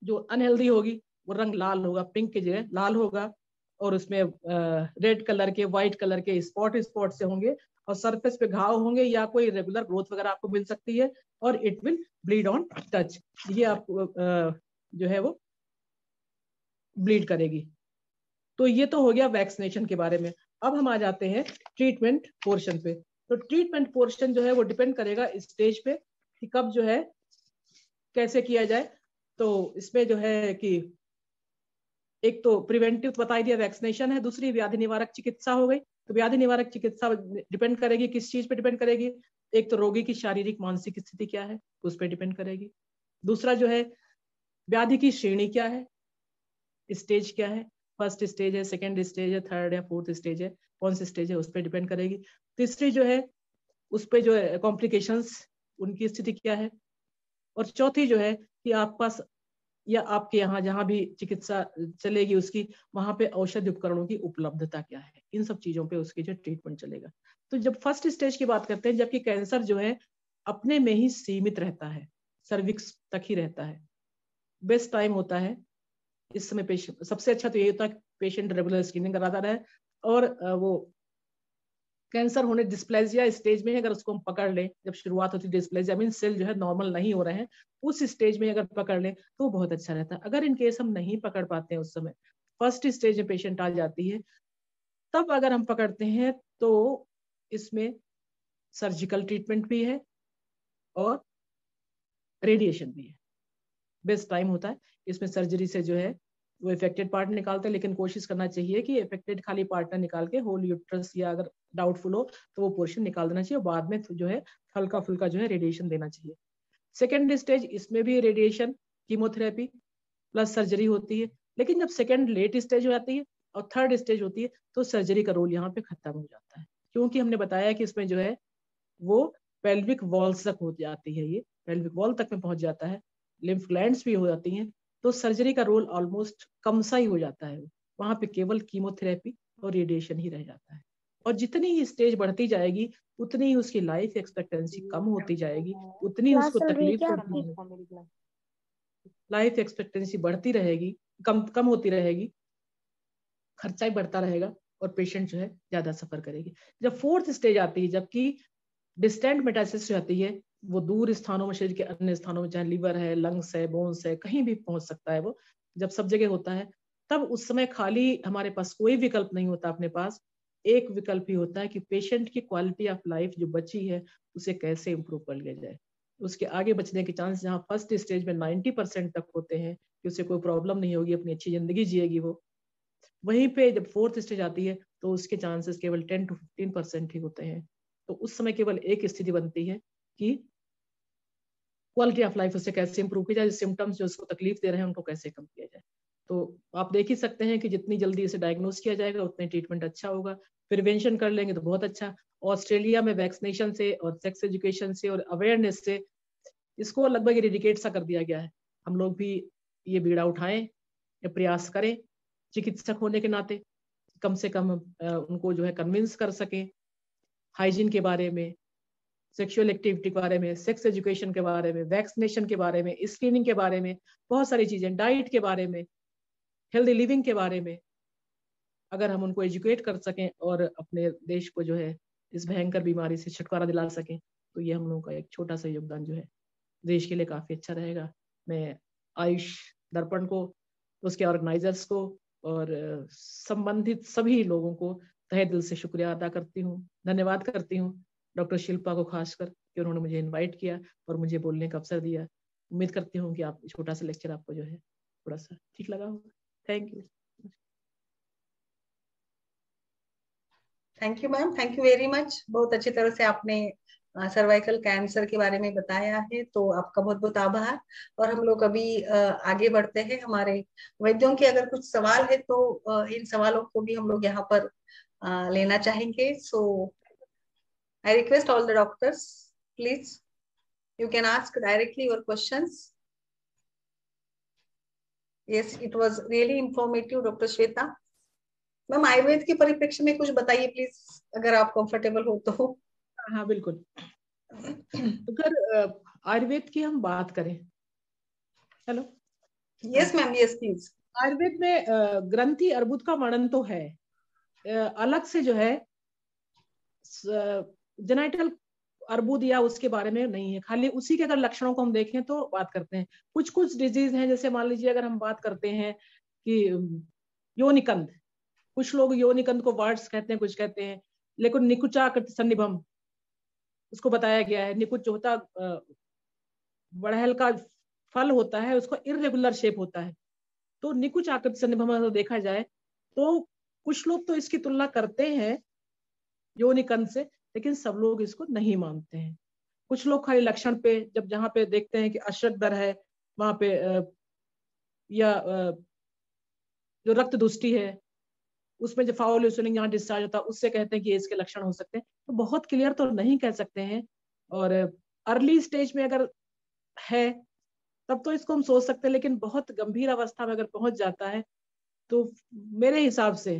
जो अनहेल्दी होगी वो रंग लाल होगा, पिंक की जगह लाल होगा, और उसमें रेड कलर के, व्हाइट कलर के स्पॉट से होंगे, और सरफेस पे घाव होंगे या कोई रेगुलर ग्रोथ वगैरह आपको मिल सकती है, और it will bleed on touch, ये आपको जो है वो ब्लीड करेगी। तो ये तो हो गया वैक्सीनेशन के बारे में। अब हम आ जाते हैं ट्रीटमेंट पोर्शन पे। तो ट्रीटमेंट पोर्शन जो है वो डिपेंड करेगा स्टेज पे कि कब जो है कैसे किया जाए। तो इसमें जो है कि एक तो प्रिवेंटिव बता दिया, वैक्सीनेशन है, दूसरी व्याधि निवारक चिकित्सा हो गई। तो व्याधि निवारक चिकित्सा डिपेंड करेगी किस चीज पे डिपेंड करेगी, एक तो रोगी की शारीरिक मानसिक स्थिति क्या है उस पर डिपेंड करेगी, दूसरा जो है व्याधि की श्रेणी क्या है, स्टेज क्या है, फर्स्ट स्टेज है, सेकेंड स्टेज है, थर्ड या फोर्थ स्टेज है, कौन सी स्टेज है उस पर डिपेंड करेगी, तीसरी जो है उस पर जो है कॉम्प्लिकेशंस उनकी स्थिति क्या है, और चौथी जो है कि आप पास या आपके यहाँ जहाँ भी चिकित्सा चलेगी उसकी वहां पे औषधि उपकरणों की उपलब्धता क्या है, इन सब चीजों पे उसकी जो ट्रीटमेंट चलेगा। तो जब फर्स्ट स्टेज की बात करते हैं, जबकि कैंसर जो है अपने में ही सीमित रहता है, सर्विक्स तक ही रहता है, बेस्ट टाइम होता है इस समय पेशेंट, सबसे अच्छा तो ये होता है पेशेंट रेगुलर स्क्रीनिंग कराता रहे, और वो कैंसर होने डिस्प्लेजिया स्टेज में अगर उसको हम पकड़ लें, जब शुरुआत होती है डिस्प्लेजिया मीन सेल जो है नॉर्मल नहीं हो रहे हैं, उस स्टेज में अगर पकड़ लें तो बहुत अच्छा रहता है। अगर इन केस हम नहीं पकड़ पाते हैं उस समय, फर्स्ट स्टेज में पेशेंट आ जाती है, तब अगर हम पकड़ते हैं तो इसमें सर्जिकल ट्रीटमेंट भी है और रेडिएशन भी है, बेस्ट टाइम होता है इसमें। सर्जरी से जो है वो इफेक्टेड पार्ट निकालते हैं, लेकिन कोशिश करना चाहिए कि इफेक्टेड खाली पार्ट ना निकाल के होल यूट्रस या अगर डाउटफुल हो तो वो पोर्शन निकाल देना चाहिए, बाद में जो है हल्का फुल्का जो है रेडिएशन देना चाहिए। सेकेंड स्टेज, इसमें भी रेडिएशन, कीमोथेरेपी प्लस सर्जरी होती है, लेकिन जब सेकेंड लेट स्टेज हो जाती है और थर्ड स्टेज होती है तो सर्जरी का रोल यहाँ पे खत्म हो जाता है, क्योंकि हमने बताया कि इसमें जो है वो पेल्विक वॉल्स तक हो जाती है, ये पेल्विक वॉल तक में पहुंच जाता है, लिम्फ ग्लैंड्स भी हो जाती हैं, तो सर्जरी का रोल ऑलमोस्ट कम सा ही हो जाता है, वहां पे केवल कीमोथेरेपी और रेडिएशन ही रह जाता है। और जितनी ही स्टेज बढ़ती जाएगी उतनी ही उसकी लाइफ एक्सपेक्टेंसी कम होती जाएगी, उतनी उसको तकलीफ होती है, लाइफ एक्सपेक्टेंसी बढ़ती रहेगी, कम कम होती रहेगी, खर्चा ही बढ़ता रहेगा और पेशेंट जो है ज्यादा सफर करेगी। जब फोर्थ स्टेज आती है, जबकि डिस्टेंट मेटासिस जाती है, वो दूर स्थानों में, शरीर के अन्य स्थानों में, चाहे लिवर है, लंग्स है, बोन्स है, कहीं भी पहुंच सकता है वो, जब सब जगह होता है, तब उस समय खाली हमारे पास कोई विकल्प नहीं होता, अपने पास एक विकल्प ही होता है कि पेशेंट की क्वालिटी ऑफ लाइफ जो बची है उसे कैसे इंप्रूव कर लिया जाए। उसके आगे बचने के चांस जहाँ फर्स्ट स्टेज में 90% तक होते हैं कि उसे कोई प्रॉब्लम नहीं होगी, अपनी अच्छी जिंदगी जिएगी वो, वहीं पे जब फोर्थ स्टेज आती है तो उसके चांसेस केवल 10 to 15% ही होते हैं। तो उस समय केवल एक स्थिति बनती है कि क्वालिटी ऑफ लाइफ उसे कैसे इंप्रूव किया जाए, सिम्टम्स जो उसको तकलीफ दे रहे हैं उनको कैसे कम किया जाए। तो आप देख ही सकते हैं कि जितनी जल्दी इसे डायग्नोस किया जाएगा उतने ट्रीटमेंट अच्छा होगा, प्रिवेंशन कर लेंगे तो बहुत अच्छा। ऑस्ट्रेलिया में वैक्सीनेशन से और सेक्स एजुकेशन से और अवेयरनेस से इसको लगभग इरेडिकेट सा कर दिया गया है। हम लोग भी ये बीड़ा उठाएं या प्रयास करें चिकित्सक होने के नाते, कम से कम उनको जो है कन्विंस कर सकें हाइजीन के बारे में, सेक्सुअल एक्टिविटी के बारे में, सेक्स एजुकेशन के बारे में, वैक्सीनेशन के बारे में, स्क्रीनिंग के बारे में, बहुत सारी चीजें, डाइट के बारे में, हेल्दी लिविंग के बारे में, अगर हम उनको एजुकेट कर सकें और अपने देश को जो है इस भयंकर बीमारी से छुटकारा दिला सकें, तो ये हम लोगों का एक छोटा सा योगदान जो है देश के लिए काफी अच्छा रहेगा। मैं आयुष दर्पण को, उसके ऑर्गेनाइजर्स को और संबंधित सभी लोगों को तहे दिल से शुक्रिया अदा करती हूँ, धन्यवाद करती हूँ, डॉक्टर शिल्पा को खासकर कि उन्होंने मुझे इनवाइट किया और मुझे बोलने का अवसर दिया। उम्मीद करती हूँ कि आप छोटा सा लेक्चर आपको जो है थोड़ा सा ठीक लगा होगा। Thank you. Thank you ma'am, thank you very much. बहुत अच्छी तरह से आपने सर्वाइकल कैंसर के बारे में बताया है, तो आपका बहुत बहुत आभार। और हम लोग अभी आगे बढ़ते हैं। हमारे वैद्यों के अगर कुछ सवाल है तो इन सवालों को भी हम लोग यहाँ पर लेना चाहेंगे। So I request all the doctors, please you can ask directly your questions. Yes, it was really informative, doctor Shweta ma'am. Ayurveda के परिप्रेक्ष्य में कुछ बताइए प्लीज, अगर आप कंफर्टेबल हो तो। हाँ बिल्कुल। अगर आयुर्वेद की हम बात करें, hello, yes ma'am, yes please. Ayurveda में ग्रंथि अर्बुद का वर्णन तो है, अलग से जो है जेनाइटल अर्बुद या उसके बारे में नहीं है। खाली उसी के अगर लक्षणों को हम देखें तो बात करते हैं। कुछ कुछ डिजीज हैं, जैसे मान लीजिए अगर हम बात करते हैं कि योनिकंद, कुछ लोग योनिकंद को वर्ड्स कहते हैं, कुछ कहते हैं, लेकिन निकुचाकृत सन्निभम उसको बताया गया है। निकुच जो होता बड़हल का फल होता है, उसको इररेगुलर शेप होता है, तो निकुच आकृति सन्निभम अगर देखा जाए तो कुछ लोग तो इसकी तुलना करते हैं योनिकंद से, लेकिन सब लोग इसको नहीं मानते हैं। कुछ लोग खाली लक्षण पे, जब जहाँ पे देखते हैं कि अश्रक दर है वहां पे या जो रक्त दुष्टि है उसमें जो फाउल ल्यूसनिंग यहाँ डिस्चार्ज होता है, उससे कहते हैं कि इसके लक्षण हो सकते हैं। तो बहुत क्लियर तो नहीं कह सकते हैं, और अर्ली स्टेज में अगर है तब तो इसको हम सोच सकते हैं, लेकिन बहुत गंभीर अवस्था में अगर पहुंच जाता है तो मेरे हिसाब से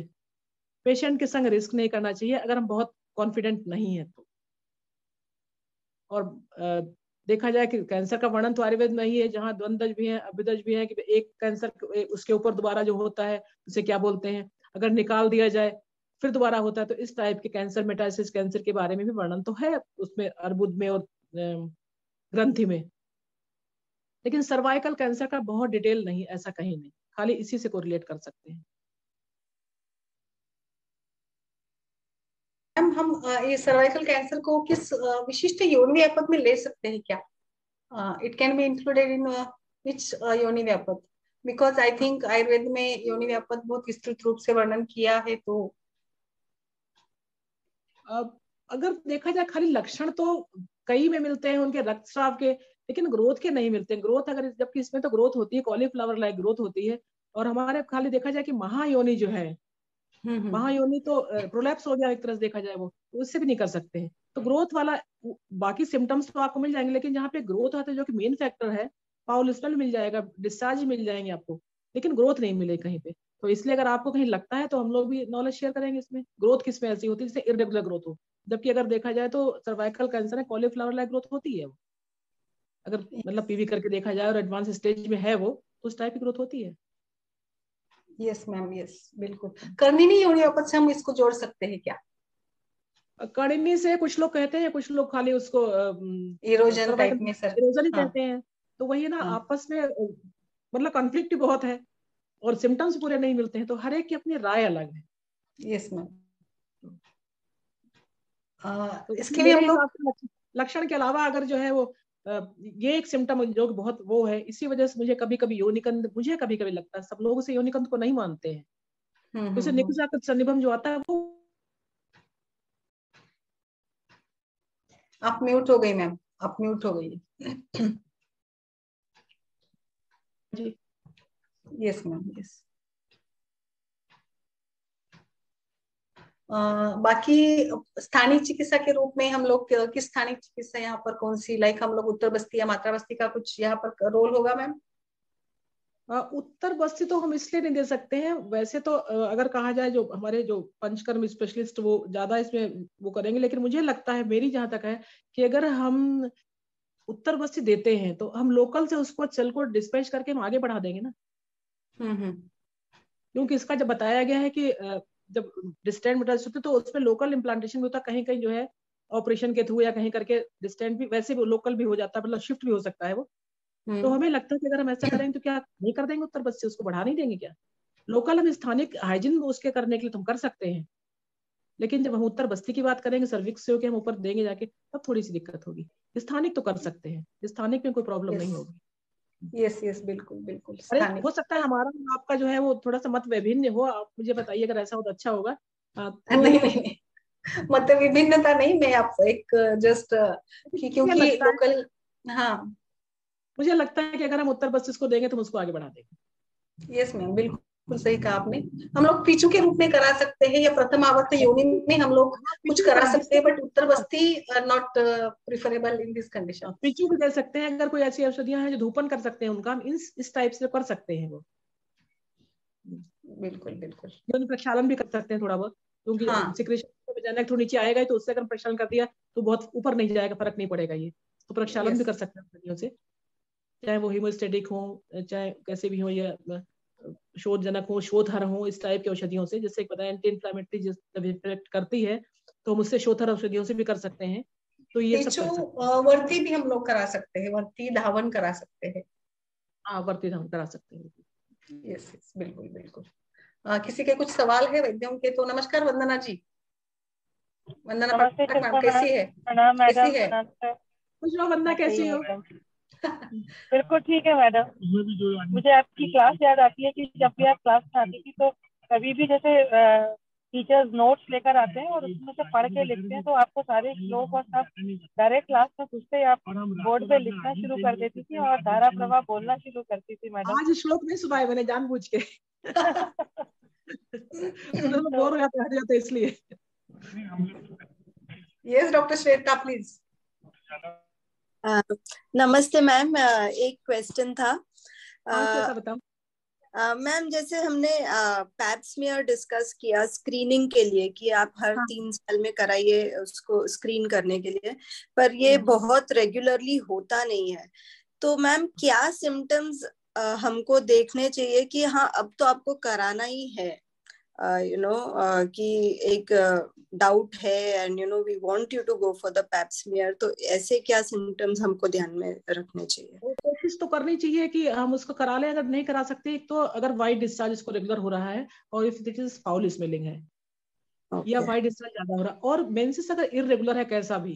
पेशेंट के संग रिस्क नहीं करना चाहिए अगर हम बहुत कॉन्फिडेंट नहीं है तो। और देखा जाए कि कैंसर का वर्णन तो आयुर्वेद में ही है, जहाँ द्वंद्वज भी है, अभ्युदज भी है, कि एक कैंसर उसके ऊपर दोबारा जो होता है उसे क्या बोलते हैं, अगर निकाल दिया जाए फिर दोबारा होता है, तो इस टाइप के कैंसर, मेटासिस कैंसर के बारे में भी वर्णन तो है उसमें, अर्बुद में और ग्रंथि में। लेकिन सर्वाइकल कैंसर का बहुत डिटेल नहीं, ऐसा कहीं नहीं, खाली इसी से कोरिलेट कर सकते हैं। मैम हम ये सर्वाइकल कैंसर को किस विशिष्ट योनि व्यापक में ले सकते हैं क्या? It can be included in which योनि व्यापक? बिकॉज आई थिंक आयुर्वेद में योनि व्यापक बहुत विस्तृत रूप से वर्णन किया है। तो अगर देखा जाए खाली लक्षण तो कई में मिलते हैं उनके रक्तस्राव के, लेकिन ग्रोथ के नहीं मिलते। ग्रोथ अगर, जबकि इसमें तो ग्रोथ होती है, कॉलीफ्लावर लाइक ग्रोथ होती है, और हमारे खाली देखा जाए कि महायोनि जो है, महायोनि तो प्रोलैप्स हो गया एक तरह से देखा जाए, वो उससे भी नहीं कर सकते हैं। तो ग्रोथ वाला बाकी सिम्टम्स तो आपको मिल जाएंगे, लेकिन जहाँ पे ग्रोथ आता है जो कि मेन फैक्टर है, पाउल स्मेल मिल जाएगा, डिस्चार्ज मिल जाएंगे आपको, लेकिन ग्रोथ नहीं मिलेगी कहीं पे। तो इसलिए अगर आपको कहीं लगता है तो हम लोग भी नॉलेज शेयर करेंगे इसमें। ग्रोथ किसमें ऐसी होती है जिससे इरेगुलर ग्रोथ हो, जबकि अगर देखा जाए तो सर्वाइकल कैंसर में कॉलीफ्लावर लाइक ग्रोथ होती है वो, अगर मतलब पीवी करके देखा जाए और एडवांस स्टेज में है वो, तो उस टाइप की ग्रोथ होती है। यस मैम, यस बिल्कुल। कर्णिनी योनि व्यापक से हम इसको जोड़ सकते हैं क्या? कर्णिनी से कुछ लोग कहते हैं, कुछ लोग खाली उसको इरोजन टाइप में सर, इरोजन ही कहते हैं। तो वही ना, आपस में मतलब कॉन्फ्लिक्ट बहुत है और सिम्टम्स पूरे नहीं मिलते हैं, तो हर एक की अपनी राय अलग है। Yes ma'am. तो इसके लिए हम लोग लक्षण के अलावा अगर जो है वो ये एक सिम्टम जो बहुत वो है, इसी वजह से मुझे कभी कभी योनिकंद, मुझे कभी कभी लगता है, सब लोगों से योनिकंद को नहीं मानते हैं। जैसे निकुंजाकृत सन्निभम जो आता है वो। आप म्यूट हो गई मैम, आप म्यूट हो गई। जी यस मैम, यस। बाकी स्थानीय चिकित्सा के रूप में हम लोग किस स्थानीय चिकित्सा यहाँ पर कौन सी, लाइक हम लोग उत्तर बस्ती या मात्रा बस्ती का कुछ यहाँ पर रोल होगा मैम? उत्तर बस्ती तो हम इसलिए नहीं दे सकते हैं, वैसे तो अगर कहा जाए जो हमारे जो पंचकर्म स्पेशलिस्ट वो ज्यादा इसमें वो करेंगे, लेकिन मुझे लगता है, मेरी जहां तक है, कि अगर हम उत्तर बस्ती देते हैं तो हम लोकल से उसको चल को डिस्पैच करके हम आगे बढ़ा देंगे ना। क्योंकि इसका जब बताया गया है कि जब डिस्टेंट मेटास्टेसिस होते तो उसमें लोकल इम्प्लांटेशन भी होता है, कहीं कहीं जो है ऑपरेशन के थ्रू या कहीं करके डिस्टेंट भी, वैसे भी लोकल भी हो जाता है, मतलब शिफ्ट भी हो सकता है वो। तो हमें लगता है कि अगर हम ऐसा करेंगे तो क्या नहीं कर देंगे उत्तर बस्ती, उसको बढ़ा नहीं देंगे क्या? लोकल हम स्थानिक हाइजीन उसके करने के लिए तुम कर सकते हैं, लेकिन जब हम उत्तर बस्ती की बात करेंगे, सर्विक्स से होकर हम ऊपर देंगे जाके, तब थोड़ी सी दिक्कत होगी। स्थानिक तो कर सकते हैं, स्थानिक में कोई प्रॉब्लम नहीं होगी। यस यस, बिल्कुल बिल्कुल। अरे हो सकता है हमारा आपका जो है वो थोड़ा सा मत विभिन्न हो, आप मुझे बताइए, अगर ऐसा हो तो अच्छा होगा। नहीं, मतलब विभिन्नता नहीं, मैं आपको एक जस्ट क्योंकि लोकल, हाँ मुझे लगता है कि अगर हम उत्तर बस्ती को देंगे तो हम उसको आगे बढ़ा देंगे। यस मैम, बिल्कुल सही कहा आपने। हम लोग पीचू के रूप में करा सकते हैं या प्रथम आवर्त योनि में हम लोग कुछ करा सकते हैं, but Uttar Basti not preferable in this condition. Picchu भी दे सकते हैं, अगर कोई ऐसी औषधियां हैं जो धूपन कर सकते हैं, उनका हम इस टाइप से कर सकते हैं वो। बिल्कुल बिल्कुल। योनि प्रक्षालन भी कर सकते हैं थोड़ा बहुत, क्योंकि सिक्रेशन बजाने थोड़ा नीचे आएगा तो उससे अगर प्रक्षालन कर दिया तो बहुत ऊपर नहीं जाएगा, फर्क नहीं पड़ेगा। ये तो प्रक्षालन भी कर सकते हैं औषधियों से, चाहे वो हीमोस्टेटिक हो चाहे कैसे भी हो, या शोधजनक हो, शोथर हो, इस टाइप की औषधियों से, जैसे पता है एंटी इन्फ्लेमेटरी जब इफेक्ट करती है तो हम उससे शोथर औषधियों से भी कर सकते हैं। तो ये सब कर सकते हैं। वर्ती भी हम लोग करा सकते हैं, वर्ती धावन करा सकते हैं। हाँ, वर्ती हम करा सकते हैं। यस यस, बिल्कुल बिल्कुल। किसी के कुछ सवाल है वैद्यों के? तो नमस्कार वंदना जी। वंदना नमस्ते पाठक मैम, शिल्पा मैम। कैसी है? प्रणाम मैडम। कैसी है? नमस्ते। कुछ वंदना मैं सही कैसी हूँ हो? एकदम, बिल्कुल ठीक है मैडम। मुझे आपकी क्लास याद आती है कि जब भी आप क्लास उठाती थी तो कभी भी जैसे टीचर्स नोट्स लेकर आते हैं और उसमें से पढ़ के लिखते हैं, तो आपको सारे श्लोक और सब डायरेक्ट क्लास में पूछते ही आप बोर्ड पे लिखना शुरू कर देती थी और धारा प्रवाह बोलना शुरू करती थी मैडम। आज श्लोक नहीं सुनाए मैंने जानबूझ के। बोर हो जाते, हट जाते इसलिए। Yes doctor Shweta please. नमस्ते मैम, एक क्वेश्चन था। कैसा बताऊं? मैम, जैसे हमने पैप स्मीयर डिस्कस किया स्क्रीनिंग के लिए कि आप हर 3 साल में कराइए उसको स्क्रीन करने के लिए, पर ये बहुत रेगुलरली होता नहीं है। तो मैम क्या सिम्टम्स हमको देखने चाहिए कि हाँ अब तो आपको कराना ही है, कि एक डाउट है and we want you to go for the pap smear, तो ऐसे क्या सिम्टम्स हमको ध्यान में रखने चाहिए? कोशिश तो करनी चाहिए कि हम उसको करा लें। अगर नहीं करा सकते, एक तो अगर वाइट डिस्चार्ज इसको रेगुलर हो रहा है और if it is foul smelling है या वाइट डिस्चार्ज ज्यादा हो रहा है और मेंसेस अगर इररेगुलर है कैसा भी,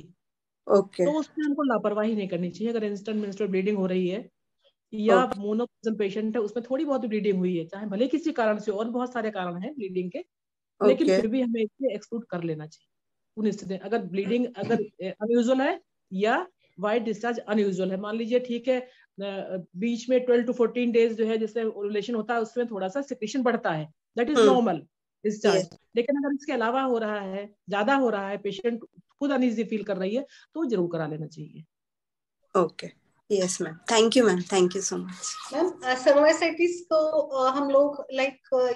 तो उसमें हमको लापरवाही नहीं करनी चाहिए। अगर इंस्टेंट मेंस्ट्रुअल ब्लीडिंग हो रही है या मोनोपॉजन पेशेंट है, उसमें थोड़ी बहुत ब्लीडिंग हुई है, चाहे भले किसी कारण से, और बहुत सारे कारण हैं ब्लीडिंग के, लेकिन फिर भी हमें इसे एक्सक्लूड कर लेना चाहिए उन स्थिति। अगर ब्लीडिंग अगर अनयूजुअल है या वाइट डिस्चार्ज अनयूजुअल है, मान लीजिए ठीक है, बीच में 12 to 14 डेज जो है जिससे ओव्यूलेशन होता है उसमें थोड़ा सा सिक्रीशन बढ़ता है, दैट इज नॉर्मल डिस्चार्ज। लेकिन अगर इसके अलावा हो रहा है, ज्यादा हो रहा है, पेशेंट खुद अनईजी फील कर रही है, तो जरूर करा लेना चाहिए। Okay, yes ma'am, thank you ma'am, thank you so much. Ma'am cervicitis को हम लोग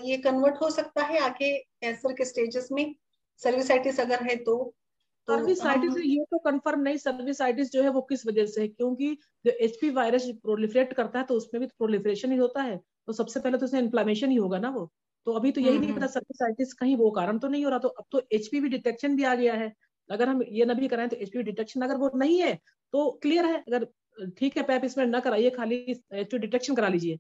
ये कन्वर्ट हो सकता है आगे कैंसर के स्टेजेस में? सर्विसाइटिस अगर है तो सर्विसाइटिस ये तो कंफर्म नहीं सर्विसाइटिस जो है वो किस वजह से है, क्योंकि जो एचपी वायरस प्रोलिफरेट करता है तो उसमें भी तो प्रोलिफरेशन ही होता है, तो सबसे पहले तो उसमें इन्फ्लेमेशन ही होगा ना वो। तो अभी तो यही नहीं पता सर्विसाइटिस कहीं वो कारण तो नहीं हो रहा, तो अब तो एचपीवी डिटेक्शन भी आ गया है। अगर हम ये ना भी कराएं तो एचपीवी डिटेक्शन अगर वो नहीं है तो क्लियर है, अगर ठीक है पैप इसमें ना कराइए, खाली एचपीवी डिटेक्शन करा लीजिए।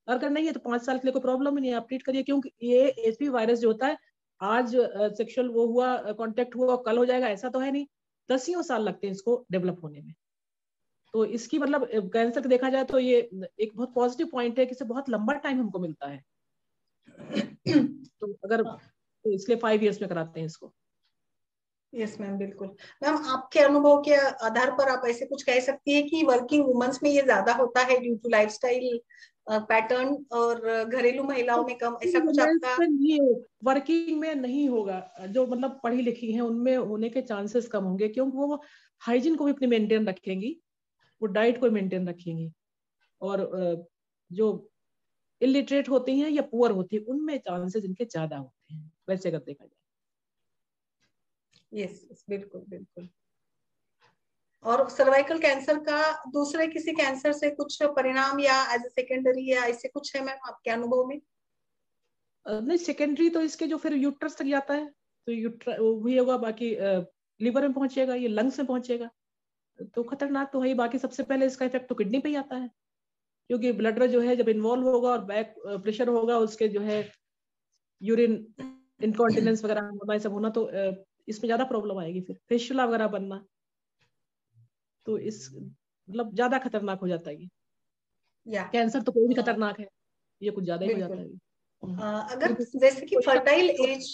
अगर नहीं है तो 5 साल के लिए कोई प्रॉब्लम ही नहीं, आप ट्रीट करिए, क्योंकि ये एचपीवी वायरस जो होता है आज सेक्सुअल वो हुआ कांटेक्ट हुआ कल हो जाएगा ऐसा तो है नहीं, 10 साल लगते हैं इसको डेवलप होने में। तो इसकी मतलब कैंसर का देखा जाए तो ये एक बहुत पॉजिटिव पॉइंट है कि इसे बहुत लंबा टाइम हमको मिलता है। तो अगर तो इसलिए 5 इयर्स में कराते हैं इसको। यस मैम, बिल्कुल। मैम आपके अनुभव के आधार पर आप ऐसे कुछ कह सकती है कि वर्किंग वुमेन्स में ये ज्यादा होता है ड्यू टू लाइफस्टाइल पैटर्न और घरेलू महिलाओं में कम, ऐसा कुछ आपका? वर्किंग में नहीं होगा, जो मतलब पढ़ी लिखी हैं उनमें होने के चांसेस कम होंगे, क्योंकि वो हाइजीन को भी अपनी मेंटेन रखेंगी, वो डाइट को मेंटेन रखेंगी, और जो इलिटरेट होती हैं या पुअर होती है उनमें चांसेस इनके ज्यादा होते हैं वैसे अगर देखा जाए। यस, बिल्कुल बिल्कुल। और सर्वाइकल कैंसर का दूसरे किसी कैंसर से कुछ परिणाम या एज ए सेकेंडरी या ऐसे कुछ है मैम आपके अनुभव में? नहीं, सेकेंडरी तो इसके जो फिर यूट्रस तक जाता है तो वही होगा, बाकी लिवर में पहुंचेगा, ये लंग्स में पहुंचेगा, तो खतरनाक तो है। बाकी सबसे पहले इसका इफेक्ट तो किडनी पे ही आता है, क्योंकि ब्लड जो है जब इन्वॉल्व होगा और बैक प्रेशर होगा, उसके जो है यूरिन इनकॉन्टिनेंस वगैरह होना, ये सब होना, तो इसमें ज्यादा प्रॉब्लम आएगी, फिर फेशुला वगैरह बनना, तो इस मतलब ज्यादा खतरनाक हो जाता है ये। कैंसर तो कोई भी खतरनाक है, ये कुछ ज्यादा ही हो जाता है। अगर जैसे कि fertile age,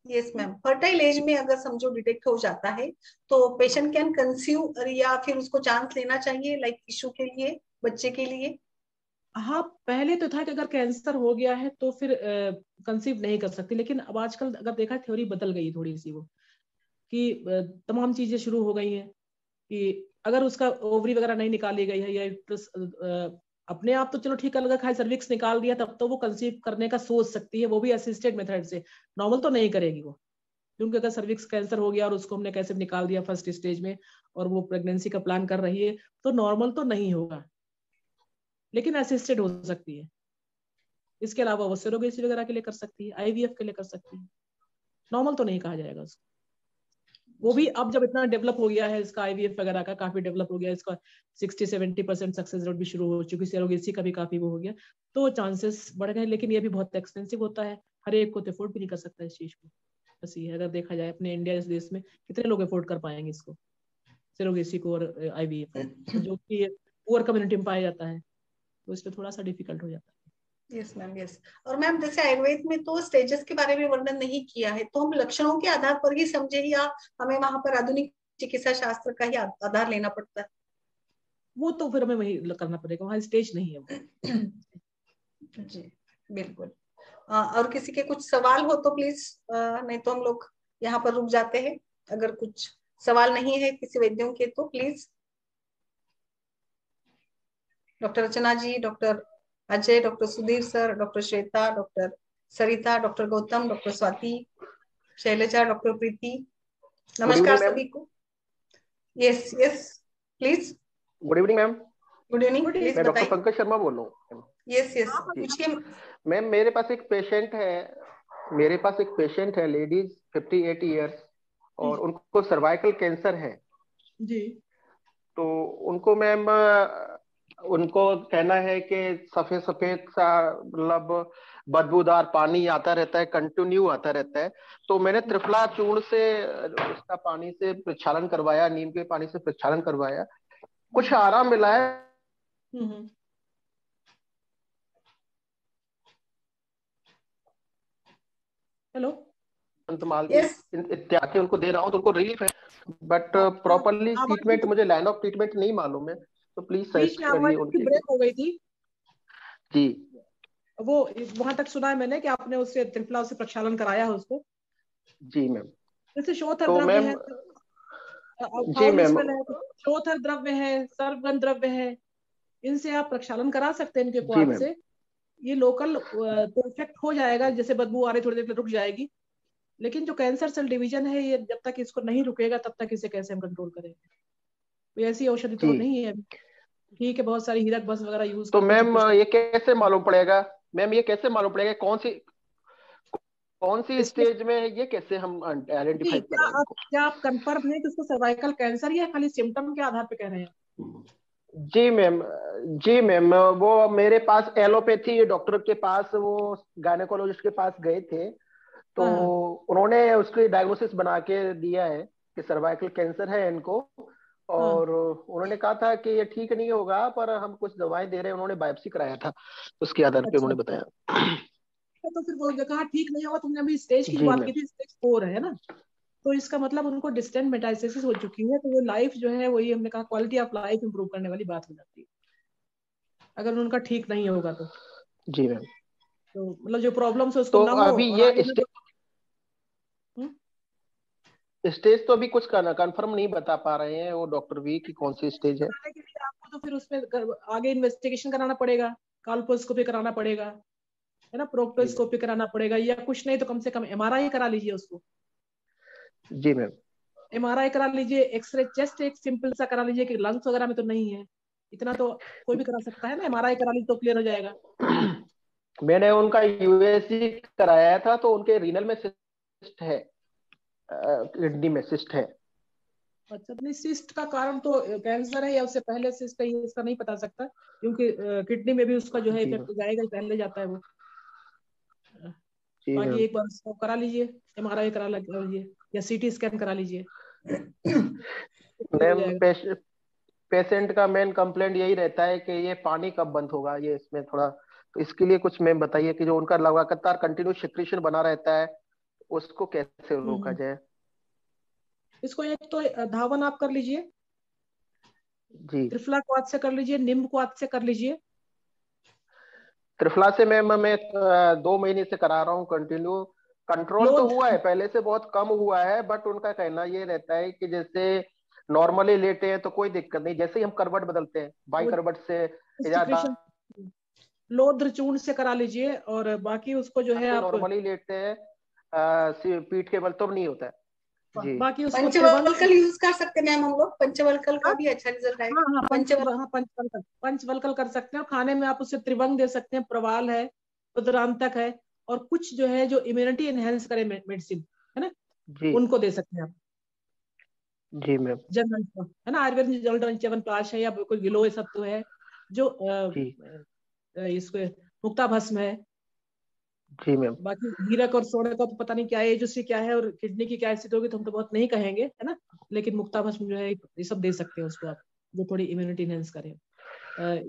yes ma'am, fertile age में अगर समझो डिटेक्ट हो जाता है तो पेशेंट कैन कंसीव, या फिर उसको चांस लेना चाहिए लाइक इशू के लिए, बच्चे के लिए? हाँ, पहले तो था कि अगर कैंसर हो गया है तो फिर कंसीव नहीं कर सकती, लेकिन अब आजकल अगर देखा थ्योरी बदल गई थोड़ी सी, वो कि तमाम चीजें शुरू हो गई हैं कि अगर उसका ओवरी वगैरह नहीं निकाली गई है या अपने आप तो चलो ठीक है, अगर खाली सर्विक्स निकाल दिया तब तो वो कंसीव करने का सोच सकती है, वो भी असिस्टेड मेथड से। नॉर्मल तो नहीं करेगी वो, क्योंकि अगर सर्विक्स कैंसर हो गया और उसको हमने कैसे निकाल दिया फर्स्ट स्टेज में और वो प्रेगनेंसी का प्लान कर रही है, तो नॉर्मल तो नहीं होगा, लेकिन असिस्टेड हो सकती है। इसके अलावा वो सेरोगेसी वगैरह के लिए कर सकती है, IVF के लिए कर सकती है। नॉर्मल तो नहीं कहा जाएगा उसको। वो भी अब जब इतना डेवलप हो गया है इसका, IVF वगैरह का काफी डेवलप हो गया, इसका 60-70% सक्सेस रेट भी शुरू हो चुकी, सेरोगेसी का भी काफी वो हो गया, तो चांसेस बढ़ गए। लेकिन ये भी बहुत एक्सपेंसिव होता है, हर एक को तो अफोर्ड भी नहीं कर सकता इस चीज को। बस ये अगर देखा जाए अपने इंडिया इस देश में कितने लोग अफोर्ड कर पाएंगे इसको, सेरोगेसी को और IVF को, जो कि पुअर कम्युनिटी में पाया जाता है, तो इसमें थोड़ा सा डिफिकल्ट हो जाता है। Yes ma'am, yes. और मैम जैसे आयुर्वेद में तो स्टेजेस के बारे में वर्णन नहीं किया है, तो हम लक्षणों के आधार पर ही समझे, या हमें वहां पर आधुनिक चिकित्सा शास्त्र का ही आधार लेना पड़ता है? वो तो फिर हमें वही करना पड़ेगा, वहाँ स्टेज नहीं है वो। जी बिल्कुल। और किसी के कुछ सवाल हो तो प्लीज, नहीं तो हम लोग यहाँ पर रुक जाते हैं। अगर कुछ सवाल नहीं है किसी वैद्यों के तो please. Doctor Rachna ji, doctor Ajay, doctor Sudhir sir, doctor Shweta, doctor Sarita, doctor Gautam, doctor Swati, Shailaja, doctor Preeti, नमस्कार सभी को। Yes yes please. Good evening ma'am. Good evening, please मैं डॉक्टर बताइए। पंकज शर्मा बोल रहा हूँ। यस यस पूछिए। मैम मेरे पास एक पेशेंट है लेडीज 58 इयर्स, और उनको सर्वाइकल कैंसर है जी। तो उनको मैम उनको कहना है कि सफेद सफेद सा मतलब बदबूदार पानी आता रहता है, कंटिन्यू आता रहता है। तो मैंने त्रिफला चूर्ण से उसका पानी से प्रक्षालन करवाया, नीम के पानी से प्रक्षालन करवाया, कुछ आराम मिला है। हेलो। इत्यादि उनको दे रहा हूँ तो उनको रिलीफ है, बट प्रॉपरली ट्रीटमेंट, मुझे लाइन ऑफ ट्रीटमेंट नहीं मालूम है, तो प्लीज सजेस्ट करिए उनके। ब्रेक हो गई थी जी। वो वहां तक सुना है मैंने कि आपने उससे त्रिफला से प्रक्षालन कराया है उसको। जी मैम। जैसे शोथर तो द्रव्य है, जी मैम, शोथर द्रव्य है, सर्वगंध द्रव्य है, इनसे आप प्रक्षालन करा सकते हैं इनके जी क्वाथ मैम। से। ये लोकल तो इफेक्ट हो जाएगा, जैसे बदबू आ रही थोड़ी देर रुक जाएगी, लेकिन जो कैंसर सेल डिवीजन है ये जब तक इसको नहीं रुकेगा तब तक इसे कैसे हम कंट्रोल करेंगे। कोई ऐसी औषधि तो नहीं है। ठीक है, बहुत सारी हीरक बस वगैरह यूज तो मैम ये कैसे मालूम पड़ेगा, मैम ये कैसे मालूम पड़ेगा कौन सी स्टेज में है, ये कैसे हम आइडेंटिफाई करें? क्या आप कंफर्म है कि उसको सर्वाइकल कैंसर या खाली सिम्टम के आधार पे कह रहे हैं? जी मैम, वो मेरे पास एलोपैथी डॉक्टर के पास, वो गायनेकोलॉजिस्ट के पास गए थे, तो उन्होंने उसकी डायग्नोसिस बना के दिया है कि सर्वाइकल कैंसर है इनको, और उन्होंने कहा था कि ये ठीक नहीं होगा, पर हम कुछ दवाएं दे रहे हैं। उन्होंने बायोप्सी कराया था, उसके आधार पे उन्होंने बताया। तो फिर वो कहा ठीक नहीं होगा, तुमने अभी स्टेज की बात की थी, स्टेज 4 है ना, तो इसका मतलब उनको डिस्टेंट मेटास्टेसिस हो चुकी है, तो वो लाइफ जो है वही हमने कहा क्वालिटी ऑफ लाइफ इंप्रूव करने वाली बात हो जाती है अगर उनका ठीक नहीं होगा तो। जी मैम। तो मतलब जो प्रॉब्लम्स है उसको तो ना हो। अभी ये स्टेज तो अभी कुछ कंफर्म नहीं बता पा रहे हैं वो डॉक्टर भी कि कौन सी स्टेज है। आपको तो फिर उसमें आगे इन्वेस्टिगेशन कराना पड़ेगा, कॉल्पोस्कोपी कराना पड़ेगा, है ना, प्रोक्टोस्कोपी कराना पड़ेगा, या कुछ नहीं तो कम से कम MRI करा लीजिए उसको। जी मैम। MRI करा लीजिए, एक्सरे चेस्ट एक सिंपल सा करा लीजिए कि लंग्स वगैरह में तो नहीं है, इतना तो कोई भी करा सकता है ना, MRI करा लीजिए तो क्लियर हो जाएगा। मैंने उनका USG कराया था, तो उनके रीनल में सिस्ट है, किडनी में सिस्ट है। अच्छा, अपनी सिस्ट का कारण तो कैंसर है या उससे पहले सिस्ट है, ये इसका नहीं पता सकता, क्योंकि किडनी में भी उसका जो है इफेक्ट जाएगा, पहले जाता है वो। बाकी एक बार उसको करा लीजिए, MRI करा लीजिए या CT स्कैन करा लीजिए। मैम पेशेंट का मेन कंप्लेंट यही रहता है कि ये पानी कब बंद होगा, ये इसमें थोड़ा, तो इसके लिए कुछ मैम बताइए कि जो उनका लगातार कंटिन्यू सिक्रीशन बना रहता है उसको कैसे रोका जाए। इसको एक तो धावन आप कर लीजिए, जी, त्रिफला क्वाथ से कर लीजिए, नींब क्वाथ से कर लीजिए। त्रिफला से मैम मैं 2 महीने से करा रहा हूँ कंटिन्यू, कंट्रोल तो हुआ है, पहले से बहुत कम हुआ है, बट उनका कहना ये रहता है कि जैसे नॉर्मली लेटे हैं तो कोई दिक्कत नहीं, जैसे ही हम करवट बदलते हैं बाई करवट से लोध्र चूर्ण से करा लीजिए, और बाकी उसको जो है आप नॉर्मली लेटते हैं पीठ के बल तो नहीं होता है जी। बाकी उसको पंचवल्कल यूज कर सकते हैं मैम हम लोग, पंचवल्कल का भी अच्छा रिजल्ट आएगा। पंचवल्कल कर सकते हैं, और खाने में आप उससे त्रिभंग दे सकते हैं, प्रवाल है, उदरांतक है, और कुछ जो है जो इम्यूनिटी एनहेंस करे मेडिसिन है ना, जी उनको दे सकते हैं आप। जी मैम। जनरल है ना, आयुर्वेद में जनरल च्यवनप्राश है या कोई गिलोय सब तो है, जो जी इसको मुक्ता भस्म है। जी मैम। बाकी हीरक और सोने का तो पता नहीं क्या एज उसकी क्या है और किडनी की क्या स्थिति होगी तो हम तो बहुत नहीं कहेंगे है ना, लेकिन मुक्ता भस्म जो है ये सब दे सकते हैं उसको आप, जो थोड़ी इम्यूनिटी एनहेंस करे।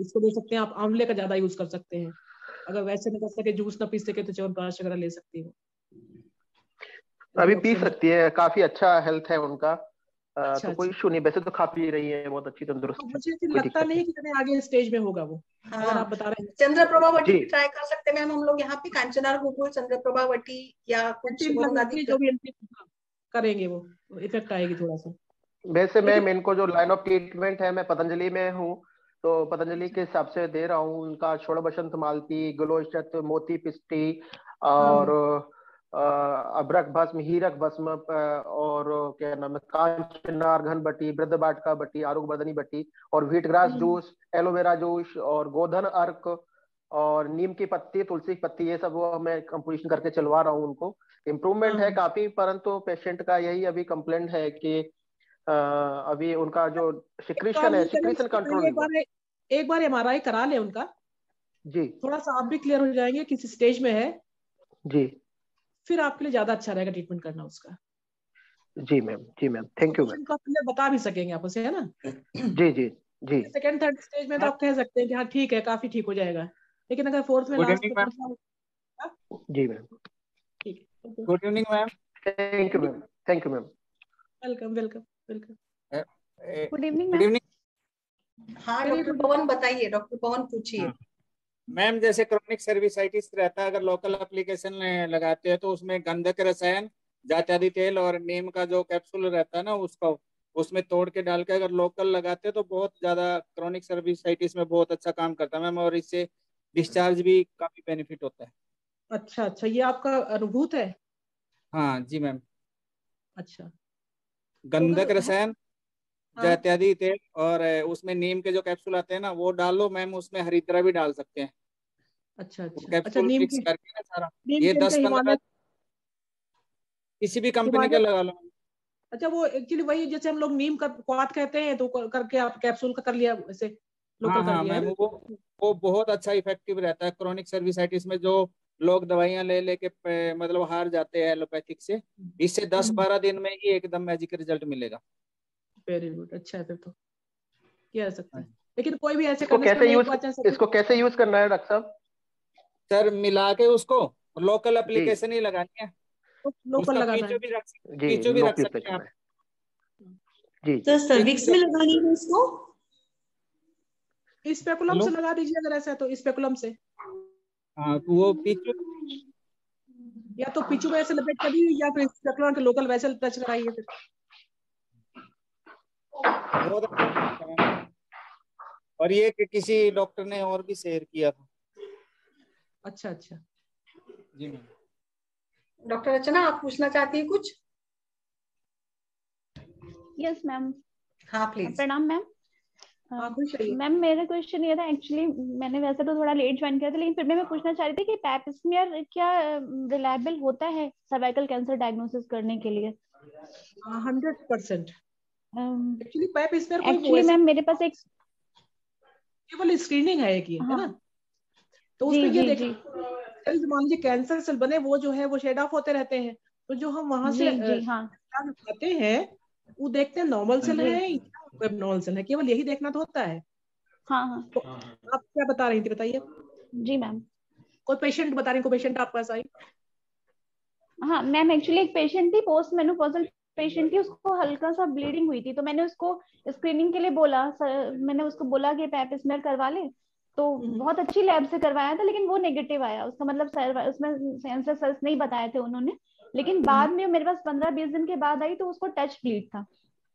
इसको दे सकते हैं आप, आंवले का ज्यादा यूज कर सकते हैं। अगर वैसे नहीं कर सके, जूस ना पी सके, तो च्यवनप्राश वगैरह ले सकती है। अभी पी सकती है, काफी अच्छा हेल्थ है उनका। अच्छा तो कोई अच्छा। इशू नहीं, वैसे तो खा पी रही है, बहुत अच्छी तो तंदुरुस्त है, मुझे फिर कोई लगता दिक्कत नहीं नहीं। कि इतने आगे स्टेज में होगा वो, अगर आप हाँ, बता रहे हैं। चंद्र प्रभावती जी भी ट्राई कर सकते हैं मैम हम लोग यहाँ पे, कांचनार गोकुल चंद्र प्रभावती या कुछ एंटी वरुण इन्फ्लेमेटरी आदि। जो भी करेंगे वो इफेक्ट आएगी थोड़ा सा। वैसे लेकिन मैम इनको जो लाइन ऑफ ट्रीटमेंट है, मैं पतंजलि में हूँ, तो पतंजलि के हिसाब से दे रहा हूँ। उनका छोड़ बसंत मालती, गलोशत, मोती पिष्टी, और हाँ अभ्रक भस्म, हीरक भस्म, और क्या नाम है, कांचनार घन बटी, वृद्ध बाटका बटी, आरोग्य वर्धनी बटी, और wheat grass juice, aloe vera juice, और गोधन अर्क, और नीम की पत्ती, तुलसी की पत्ती, ये सब वो मैं कंपोजिशन करके चलवा रहा हूँ उनको। इम्प्रूवमेंट है हाँ। काफी, परंतु पेशेंट का यही अभी कंप्लेंट है कि अभी उनका जो एक काम सिक्रीशन है, ये करें, सिक्रीशन इसके कंट्रोल पहले नहीं हुआ। एक बार एमआरआई करा ले उनका, जी थोड़ा सा आप भी क्लियर हो जाएंगे किस स्टेज में है, जी फिर आपके लिए ज्यादा अच्छा रहेगा ट्रीटमेंट करना उसका। जी मैम, जी ma'am, thank you ma'am. Patient को क्लियर बता भी सकेंगे आप उसे, है ना। जी जी जी सेकेंड थर्ड स्टेज में तो आप कह सकते हैं कि हाँ ठीक है, काफी ठीक हो जाएगा, लेकिन अगर फोर्थ में गुड लास्ट इवनिंग में मैम। पहुंचा, जी मैम, ठीक है। Good evening ma'am. Thank you ma'am, thank you ma'am. Welcome welcome welcome. Good evening good ma'am. Evening हाँ वेरी डॉक्टर गुड। पवन बताइए, डॉक्टर पवन पूछिए। मैम। जैसे क्रोनिक सर्विसाइटिस रहता है, अगर लोकल एप्लीकेशन लगाते हैं तो उसमें गंधक रसायन, जात्यादि तेल और नीम का जो कैप्सूल रहता है ना, उसको उसमें तोड़ के डाल के अगर लोकल लगाते हैं तो बहुत ज्यादा क्रोनिक सर्विसाइटिस में बहुत अच्छा काम करता है मैम, और इससे डिस्चार्ज भी काफी बेनिफिट होता है। अच्छा अच्छा, ये आपका अनुभूत है। हाँ जी मैम। अच्छा, तो गंधक अगर है। रसायन, हाँ। जात्यादि तेल, और उसमें नीम के जो कैप्सूल आते हैं ना वो डालो मैम, उसमें हरिद्रा भी डाल सकते हैं। अच्छा वो अच्छा अच्छा, कैप्सूल मिक्स करके ना सारा, नीम ये के इनके 10-15 हिमालय, किसी भी कंपनी के हिमालय। लगा लो। अच्छा, वो एक्चुअली वही जैसे हम लोग नीम का क्वाथ कहते हैं, तो करके आप कैप्सूल का कर लिया वैसे, हाँ लोकल कर हाँ लिया है मैम, ना। वो बहुत अच्छा इफेक्टिव रहता है क्रोनिक सर्विसाइटिस में। जो लोग दवाइयां ले लेके मतलब हार जाते हैं एलोपैथिक से, इससे 10-12 दिन में ही एकदम मैजिक रिजल्ट मिलेगा। वेरी गुड, अच्छा है फिर तो किया जा सकता हाँ है। जी। लेकिन कोई भी ऐसे इसको कैसे कंडीशन में एक यूज बार चाहे इसको कैसे यूज करना है डॉक्टर साहब? सर मिला के उसको लोकल जी एप्लीकेशन ही लगानी है। लोकल उसका लगाना पीछो है। भी रख जी, पीछो भी रख लोकल पे सकते हैं करना आप। है। जी तो जी पीछो सर्विक्स भी में रख, लगानी है इसको? Speculum hello. से लगा दीजिए अगर ऐसा है तो, स्पेकुलम से, हाँ तो वो पीछो या तो पिचू में ऐसे लपेट कर दीजिए, या फिर स्पेकुलम के लोकल वैसे टच कराइए फिर। बहुत अच्छा रहता है मैम। और ये किसी डॉक्टर ने और भी शेयर किया था। अच्छा अच्छा। जी मैम। डॉक्टर रचना आप पूछना चाहती है कुछ? Yes ma'am. हाँ प्लीज। प्रणाम मैम। हाँ खुश रहिए। मैम मेरा क्वेश्चन ये था, एक्चुअली मैंने वैसे तो थोड़ा लेट ज्वाइन किया था, लेकिन फिर भी मैं पूछना चाह रही थी कि पैप स्मीयर क्या रिलायबल होता है सर्वाइकल कैंसर डायग्नोसिस करने के लिए? 100%। एक्चुअली पैप स्मेयर कोई वो एक्चुअली ऐसे मैम मेरे पास एक, केवल स्क्रीनिंग है एक, ये है ना। हाँ तो जी उसमें ये जी देखा, जी सेल्स मान लीजिए कैंसर सेल बने, वो जो है वो शेड ऑफ होते रहते हैं, तो जो हम वहां से जी जी हाँ आते हैं वो देखते हैं नॉर्मल सेल जी है या नॉर्मल सेल है, केवल यही देखना तो होता है। हाँ हाँ तो आप क्या बता रही थी, बताइए। जी मैम। कोई पेशेंट बता रही, कोई पेशेंट आपके पास आई? हाँ मैम, एक्चुअली एक पेशेंट थी, पोस्ट मेनोपॉजल पेशेंट थी, उसको हल्का सा ब्लीडिंग हुई थी, तो मैंने उसको स्क्रीनिंग के लिए बोला, मैंने उसको बोला कि पैप स्मेयर करवा ले, तो बहुत अच्छी लैब से करवाया था, लेकिन वो नेगेटिव आया उसका, मतलब उसमें कैंसर सेल्स नहीं बताए थे उन्होंने। लेकिन बाद में मेरे पास 15-20 दिन के बाद आई, तो उसको टच ब्लीड था,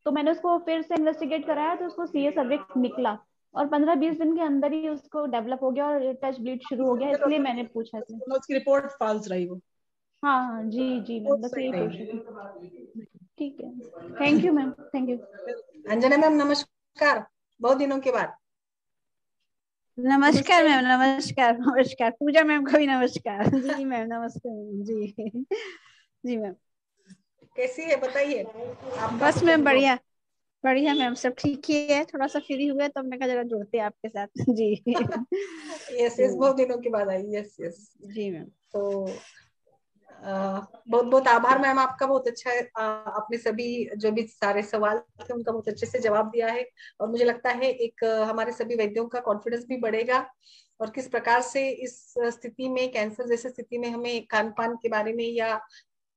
तो मैंने उसको फिर से इन्वेस्टिगेट कराया, तो उसको सीए सर्विक्स निकला, और 15-20 दिन के अंदर ही उसको डेवलप हो गया और टच ब्लीड शुरू हो गया, इसलिए मैंने पूछा था। उसकी रिपोर्ट फॉल्स रही वो। हाँ हाँ जी जी मैम, रिपोर्ट बस सही यही नहीं पूछ है। रही थी। ठीक है, thank you ma'am, thank you. Anjana ma'am नमस्कार, बहुत दिनों के बाद। नमस्कार मैम, नमस्कार नमस्कार। पूजा मैम को भी नमस्कार। जी मैम, नमस्कार मैम। जी जी मैम, कैसी है बताइए आपका बस मैम सेकंड जोड़। बढ़िया बढ़िया मैम, सब ठीक ही है। थोड़ा सा फ्री हुए तो हमने कहा जरा जुड़ते हैं आपके साथ। जी यस यस, बहुत दिनों के बाद आई। Yes yes. जी मैम। तो बहुत बहुत आभार मैम आपका। बहुत अच्छा है, आपने सभी जो भी सारे सवाल थे उनका बहुत अच्छे से जवाब दिया है। और मुझे लगता है एक हमारे सभी वैद्यों का कॉन्फिडेंस भी बढ़ेगा, और किस प्रकार से इस स्थिति में, कैंसर जैसे स्थिति में, हमें खान पान के बारे में या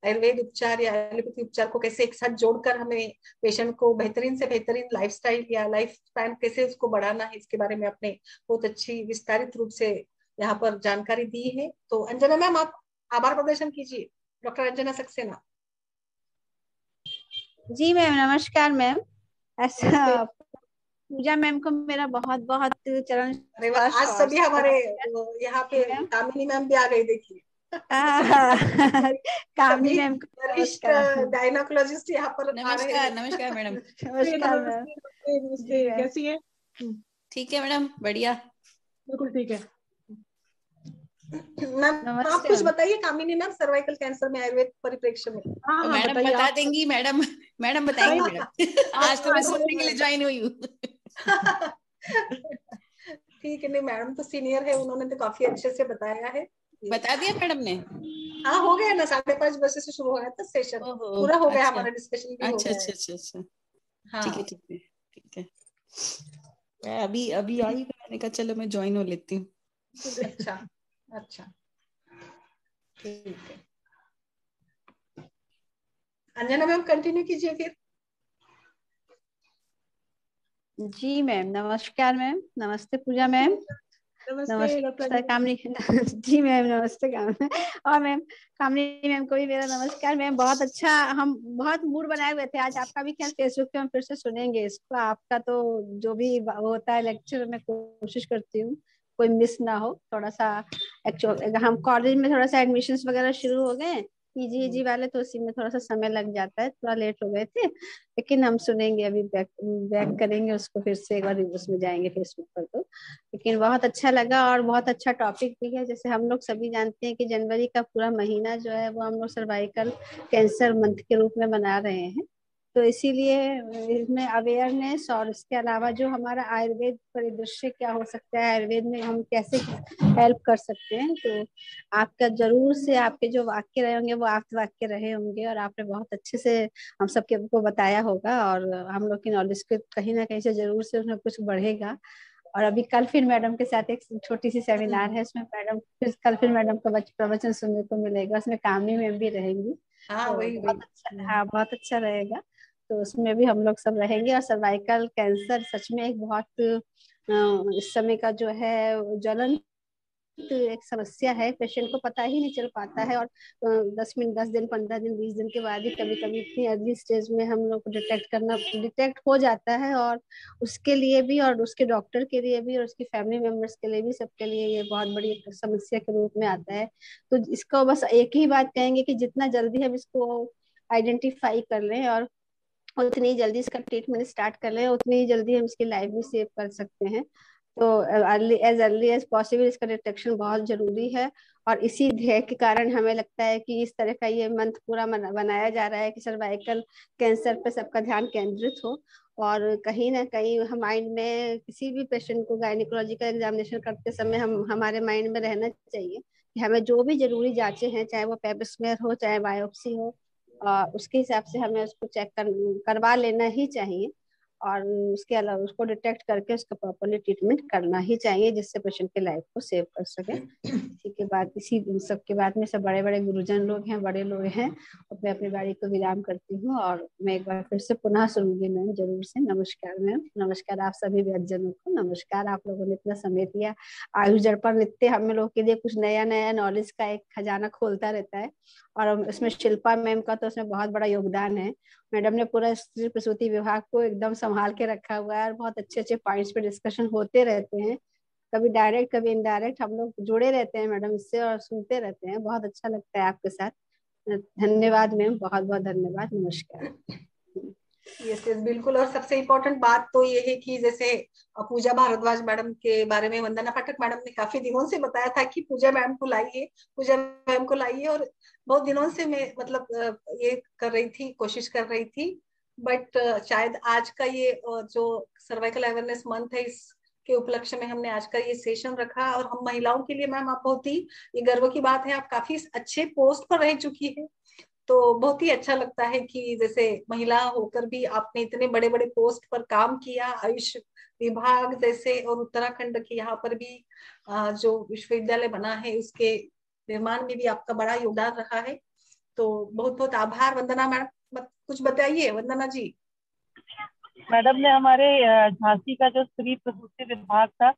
आयुर्वेद उपचार या एलोपैथी उपचार को कैसे एक साथ जोड़कर हमें पेशेंट को बेहतरीन से बेहतरीन लाइफस्टाइल या लाइफ स्पैन कैसे उसको बढ़ाना है, इसके बारे में आपने बहुत अच्छी विस्तारित रूप से यहाँ पर जानकारी दी है। तो अंजना मैम, आप आभार प्रदर्शन कीजिए, डॉक्टर अंजना सक्सेना। जी मैम, नमस्कार मैम। ऐसा पूजा मैम को मेरा बहुत बहुत चरण अरे वाह, आज सभी हमारे यहाँ पे कामिनी मैम भी आ गई, देखिए। कामिनी मैम को वरिष्ठ नमस्कार। गायनोकोलॉजिस्ट यहाँ पर आ रहे हैं। नमस्कार मैडम। नमस्कार मैम। नमस्ते, कैसी है? ठीक है मैडम, बढ़िया, बिल्कुल ठीक है मैम। आप कुछ बताइए कामिनी मैम, सर्वाइकल कैंसर में आयुर्वेद परिप्रेक्ष्य में। हाँ मैडम बताइए बता आप। देंगी। मैडम बताएंगी मैडम। आज तो मैं सुनने के लिए ज्वाइन हुई हूँ। ठीक है, नहीं मैडम तो सीनियर है, उन्होंने तो काफी अच्छे से बताया है। बता दिया मैडम ने? हाँ, हो गया ना, 5:30 बजे से शुरू हो गया था सेशन, पूरा हो गया, अच्छा हमारा डिस्कशन भी हो अच्छा गया अच्छा है। अच्छा अच्छा, हाँ ठीक है ठीक है ठीक है। मैं अभी अभी आई, मैंने कहा चलो मैं ज्वाइन हो लेती हूँ। अच्छा अच्छा, ठीक है। अंजना मैम कंटिन्यू कीजिए फिर। जी मैम, नमस्कार मैम। नमस्ते पूजा मैम। नमस्ते डॉक्टर नमस्ते कामनी। जी मैम, नमस्ते कामनी। और मैम कामनी मैम को भी मेरा नमस्कार मैम। बहुत अच्छा, हम बहुत मूड बनाए हुए थे आज। आपका भी खैर फेसबुक पे हम फिर से सुनेंगे इसको। आपका तो जो भी होता है लेक्चर, मैं कोशिश करती हूँ कोई मिस ना हो। थोड़ा सा एक्चुअल हम कॉलेज में थोड़ा सा एडमिशन्स वगैरह शुरू हो गए पीजी वाले, तो उसी में थोड़ा सा समय लग जाता है, थोड़ा लेट हो गए थे। लेकिन हम सुनेंगे, अभी बैक करेंगे उसको फिर से एक बार, उसमें जाएंगे फेसबुक पर तो। लेकिन बहुत अच्छा लगा और बहुत अच्छा टॉपिक भी है। जैसे हम लोग सभी जानते हैं कि जनवरी का पूरा महीना जो है वो हम लोग सर्वाइकल कैंसर मंथ के रूप में मना रहे हैं। तो इसीलिए इसमें अवेयरनेस, और इसके अलावा जो हमारा आयुर्वेद परिदृश्य क्या हो सकता है, आयुर्वेद में हम कैसे हेल्प कर सकते हैं। तो आपका जरूर से, आपके जो वाक्य रहे होंगे वो आप वाक्य रहे होंगे, और आपने बहुत अच्छे से हम सबके को बताया होगा, और हम लोग की नॉलेज के कहीं ना कहीं से जरूर से उसमें कुछ बढ़ेगा। और अभी कल फिर मैडम के साथ एक छोटी सी सेमिनार है, उसमें मैडम फिर कल फिर मैडम का प्रवचन सुनने को मिलेगा। उसमें कामनी मैम भी रहेंगी। हाँ तो वही बहुत वही। अच्छा, हाँ बहुत अच्छा रहेगा। तो उसमें भी हम लोग सब रहेंगे। और सर्वाइकल कैंसर सच में एक बहुत इस समय का जो है ज्वलन एक समस्या है। पेशेंट को पता ही नहीं चल पाता है, और 10 मिनट, 10 दिन, 15 दिन, 20 दिन के बाद ही कभी कभी इतनी अर्ली स्टेज में हम लोग को डिटेक्ट हो जाता है। और उसके लिए भी, और उसके डॉक्टर के लिए भी, और उसकी फैमिली मेंबर्स के लिए भी, सबके लिए ये बहुत बड़ी एक समस्या के रूप में आता है। तो इसको बस एक ही बात कहेंगे कि जितना जल्दी हम इसको आइडेंटिफाई कर लें, और उतनी जल्दी इसका ट्रीटमेंट स्टार्ट कर लें, उतनी ही जल्दी हम इसकी लाइफ भी सेव कर सकते हैं। तो अर्ली एज पॉसिबल इसका डिटेक्शन बहुत जरूरी है। और इसी ध्येय के कारण हमें लगता है कि इस तरह का ये मंथ पूरा बनाया जा रहा है कि सर्वाइकल कैंसर पे सबका ध्यान केंद्रित हो। और कहीं ना कहीं हम माइंड में, किसी भी पेशेंट को गायनिकोलॉजिकल एग्जामिनेशन करते समय हम हमारे माइंड में रहना चाहिए कि हमें जो भी जरूरी जांचें हैं, चाहे वो पेप स्मेयर हो, चाहे बायोप्सी हो, उसके हिसाब से हमें उसको करवा लेना ही चाहिए। और उसके अलावा उसको डिटेक्ट करके उसका प्रॉपरली ट्रीटमेंट करना ही चाहिए, जिससे पेशेंट की लाइफ को सेव कर सके। इसी के बाद, इसी सब के बाद में सब बड़े बड़े गुरुजन लोग हैं, बड़े लोग हैं। और मैं अपनी बारी को विराम करती हूँ, और मैं एक बार फिर से पुनः सुनूंगी मैम, जरूर से। नमस्कार मैम, नमस्कार आप सभी व्यक्तजनों को, नमस्कार। आप लोगों ने इतना समय दिया। आयुष दर्पण नित्य हम लोग के लिए कुछ नया नया नॉलेज का एक खजाना खोलता रहता है। और इसमें शिल्पा मैम का तो उसमें बहुत बड़ा योगदान है। मैडम ने पूरा स्त्री प्रसूति विभाग को एकदम संभाल के रखा हुआ है, और बहुत अच्छे अच्छे पॉइंट्स पे डिस्कशन होते रहते हैं। कभी डायरेक्ट, कभी इनडायरेक्ट, हम लोग जुड़े रहते हैं मैडम इससे, और सुनते रहते हैं। बहुत अच्छा लगता है आपके साथ। धन्यवाद मैम, बहुत बहुत धन्यवाद। नमस्कार। यस यस बिल्कुल। और सबसे इम्पोर्टेंट बात तो ये है कि जैसे पूजा भारद्वाज मैडम के बारे में वंदना पाठक मैडम ने काफी दिनों से बताया था कि पूजा मैम को लाइए, पूजा मैम को लाइए, और बहुत दिनों से मैं मतलब ये कर रही थी, कोशिश कर रही थी, बट शायद आज का ये जो सर्वाइकल अवेयरनेस मंथ है, इस के उपलक्ष्य में हमने आज का ये सेशन रखा। और हम महिलाओं के लिए मैम आप बहुत ही, ये गर्व की बात है, आप काफी अच्छे पोस्ट पर रह चुकी है, तो बहुत ही अच्छा लगता है कि जैसे महिला होकर भी आपने इतने बड़े बड़े पोस्ट पर काम किया, आयुष विभाग जैसे, और उत्तराखंड के यहाँ पर भी जो विश्वविद्यालय बना है उसके निर्माण में भी आपका बड़ा योगदान रहा है। तो बहुत बहुत आभार वंदना मैडम। कुछ बताइए वंदना जी। मैडम ने हमारे झांसी का जो स्त्री प्रसूति विभाग था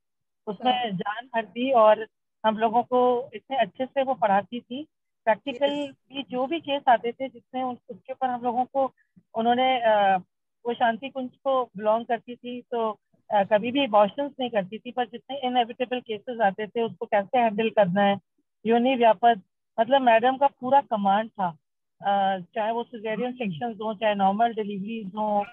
उसमें जान भर दी, और हम लोगों को इतने अच्छे से वो पढ़ाती थी। प्रैक्टिकल भी जो भी केस आते थे जिसमें उसके ऊपर हम लोगों को उन्होंने वो शांति कुंज को बिलोंग करती थी, तो कभी भी इमोशंस नहीं करती थी, पर जितने इनएविटेबल केसेस आते थे उसको कैसे हैंडल करना है, योनि व्यापद, मतलब मैडम का पूरा कमांड था। चाहे वो सिजेरियन सेक्शंस हो, चाहे नॉर्मल डिलीवरीज हो,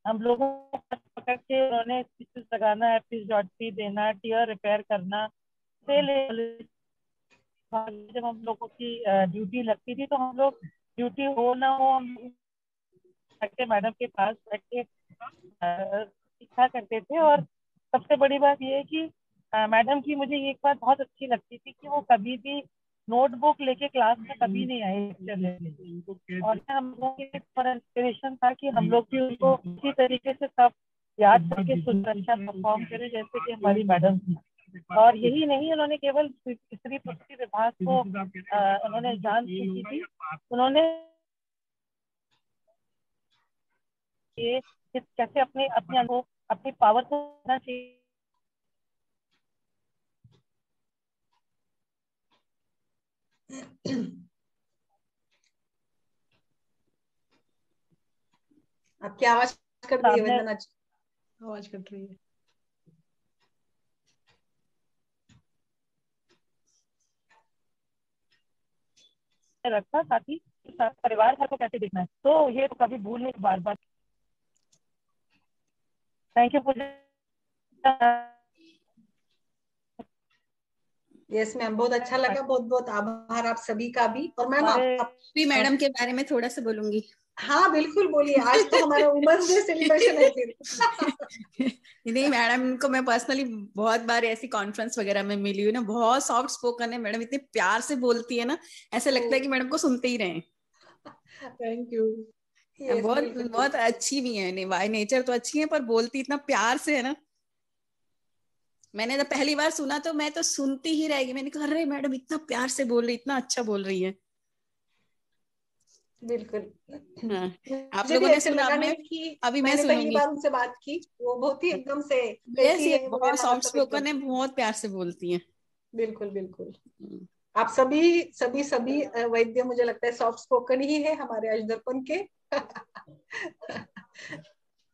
हम लोगों को पकड़ के उन्होंने स्टिचेस लगाना, एपिजोटोमी देना, टीयर रिपेयर करना, जब हम लोगों की ड्यूटी लगती थी तो हम लोग ड्यूटी हो ना हो हम मैडम के पास बैठ के सीखा करते थे। और सबसे बड़ी बात ये है कि मैडम की मुझे एक बात बहुत अच्छी लगती थी कि वो कभी भी नोटबुक लेके क्लास में कभी नहीं आए लेक्चर लेने, और हम लोग के इंस्पिरेशन था कि हम लोग भी उनको इसी तरीके से सब याद करके सुरक्षा परफॉर्म करें जैसे कि हमारी मैडम थी। और यही नहीं, उन्होंने केवल स्त्री प्रसूति विभाग को उन्होंने जान चुकी थी, उन्होंने ये कैसे अपने अपनी पावर को करना चाहिए। आपकी आवाज कट रही है वंदना जी। आवाज कट रही है। रखा साथ ही परिवार घर को कैसे देखना है, तो ये तो कभी भूल नहीं बार बार। Thank you Pooja. Yes ma'am, बहुत अच्छा लगा, बहुत बहुत आभार आप सभी का भी। और मैम आप भी मैडम के बारे में थोड़ा सा बोलूंगी। हाँ बिल्कुल बोलिए, आज तो हमारा वुमेन्स डे सेलिब्रेशन है फिर। नहीं मैडम को मैं पर्सनली बहुत बार ऐसी कॉन्फ्रेंस वगैरह में मिली हूँ ना, बहुत सॉफ्ट स्पोकन है मैडम, इतने प्यार से बोलती है ना, ऐसा लगता है कि मैडम को सुनते ही रहे। Thank you. बहुत बहुत अच्छी भी है, बाय नेचर तो अच्छी है पर बोलती इतना प्यार से है ना। मैंने जब पहली बार सुना तो मैं तो सुनती ही रह गई, मैंने कहा अरे मैडम इतना प्यार से बोल रही, इतना अच्छा बोल रही है। बिल्कुल। हाँ, आप लोगों ने सुना, अभी मैं सुनूंगी। पहली बार उनसे बात की, वो बहुत ही एकदम से बहुत सॉफ्ट स्पोकन है, बहुत प्यार से बोलती है। बिल्कुल बिल्कुल। आप सभी वैद्य मुझे लगता है सॉफ्ट स्पोकन ही है हमारे अजदर्पण के।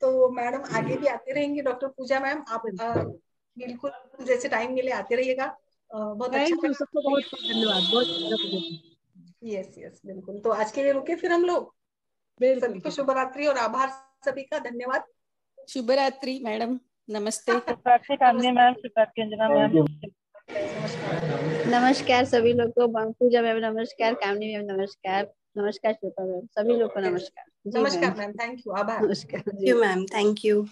तो मैडम आगे भी आते रहेंगे। डॉक्टर पूजा मैम आप बिल्कुल जैसे टाइम मिले आते रहिएगा। बहुत अच्छा, सबको बहुत धन्यवाद। यस यस बिल्कुल। तो आज के लिए रुके फिर हम लोग। सभी को शुभ रात्रि और आभार सभी का, धन्यवाद। शुभ रात्रि मैडम, नमस्ते। मैम, मैम, नमस्कार सभी लोग को, पूजा मैम नमस्कार, कामनी मैम नमस्कार, नमस्कार श्वेता मैम, सभी लोग को नमस्कार। नमस्कार मैम, थैंक यू, आभार। नमस्कार मैम, थैंक यू।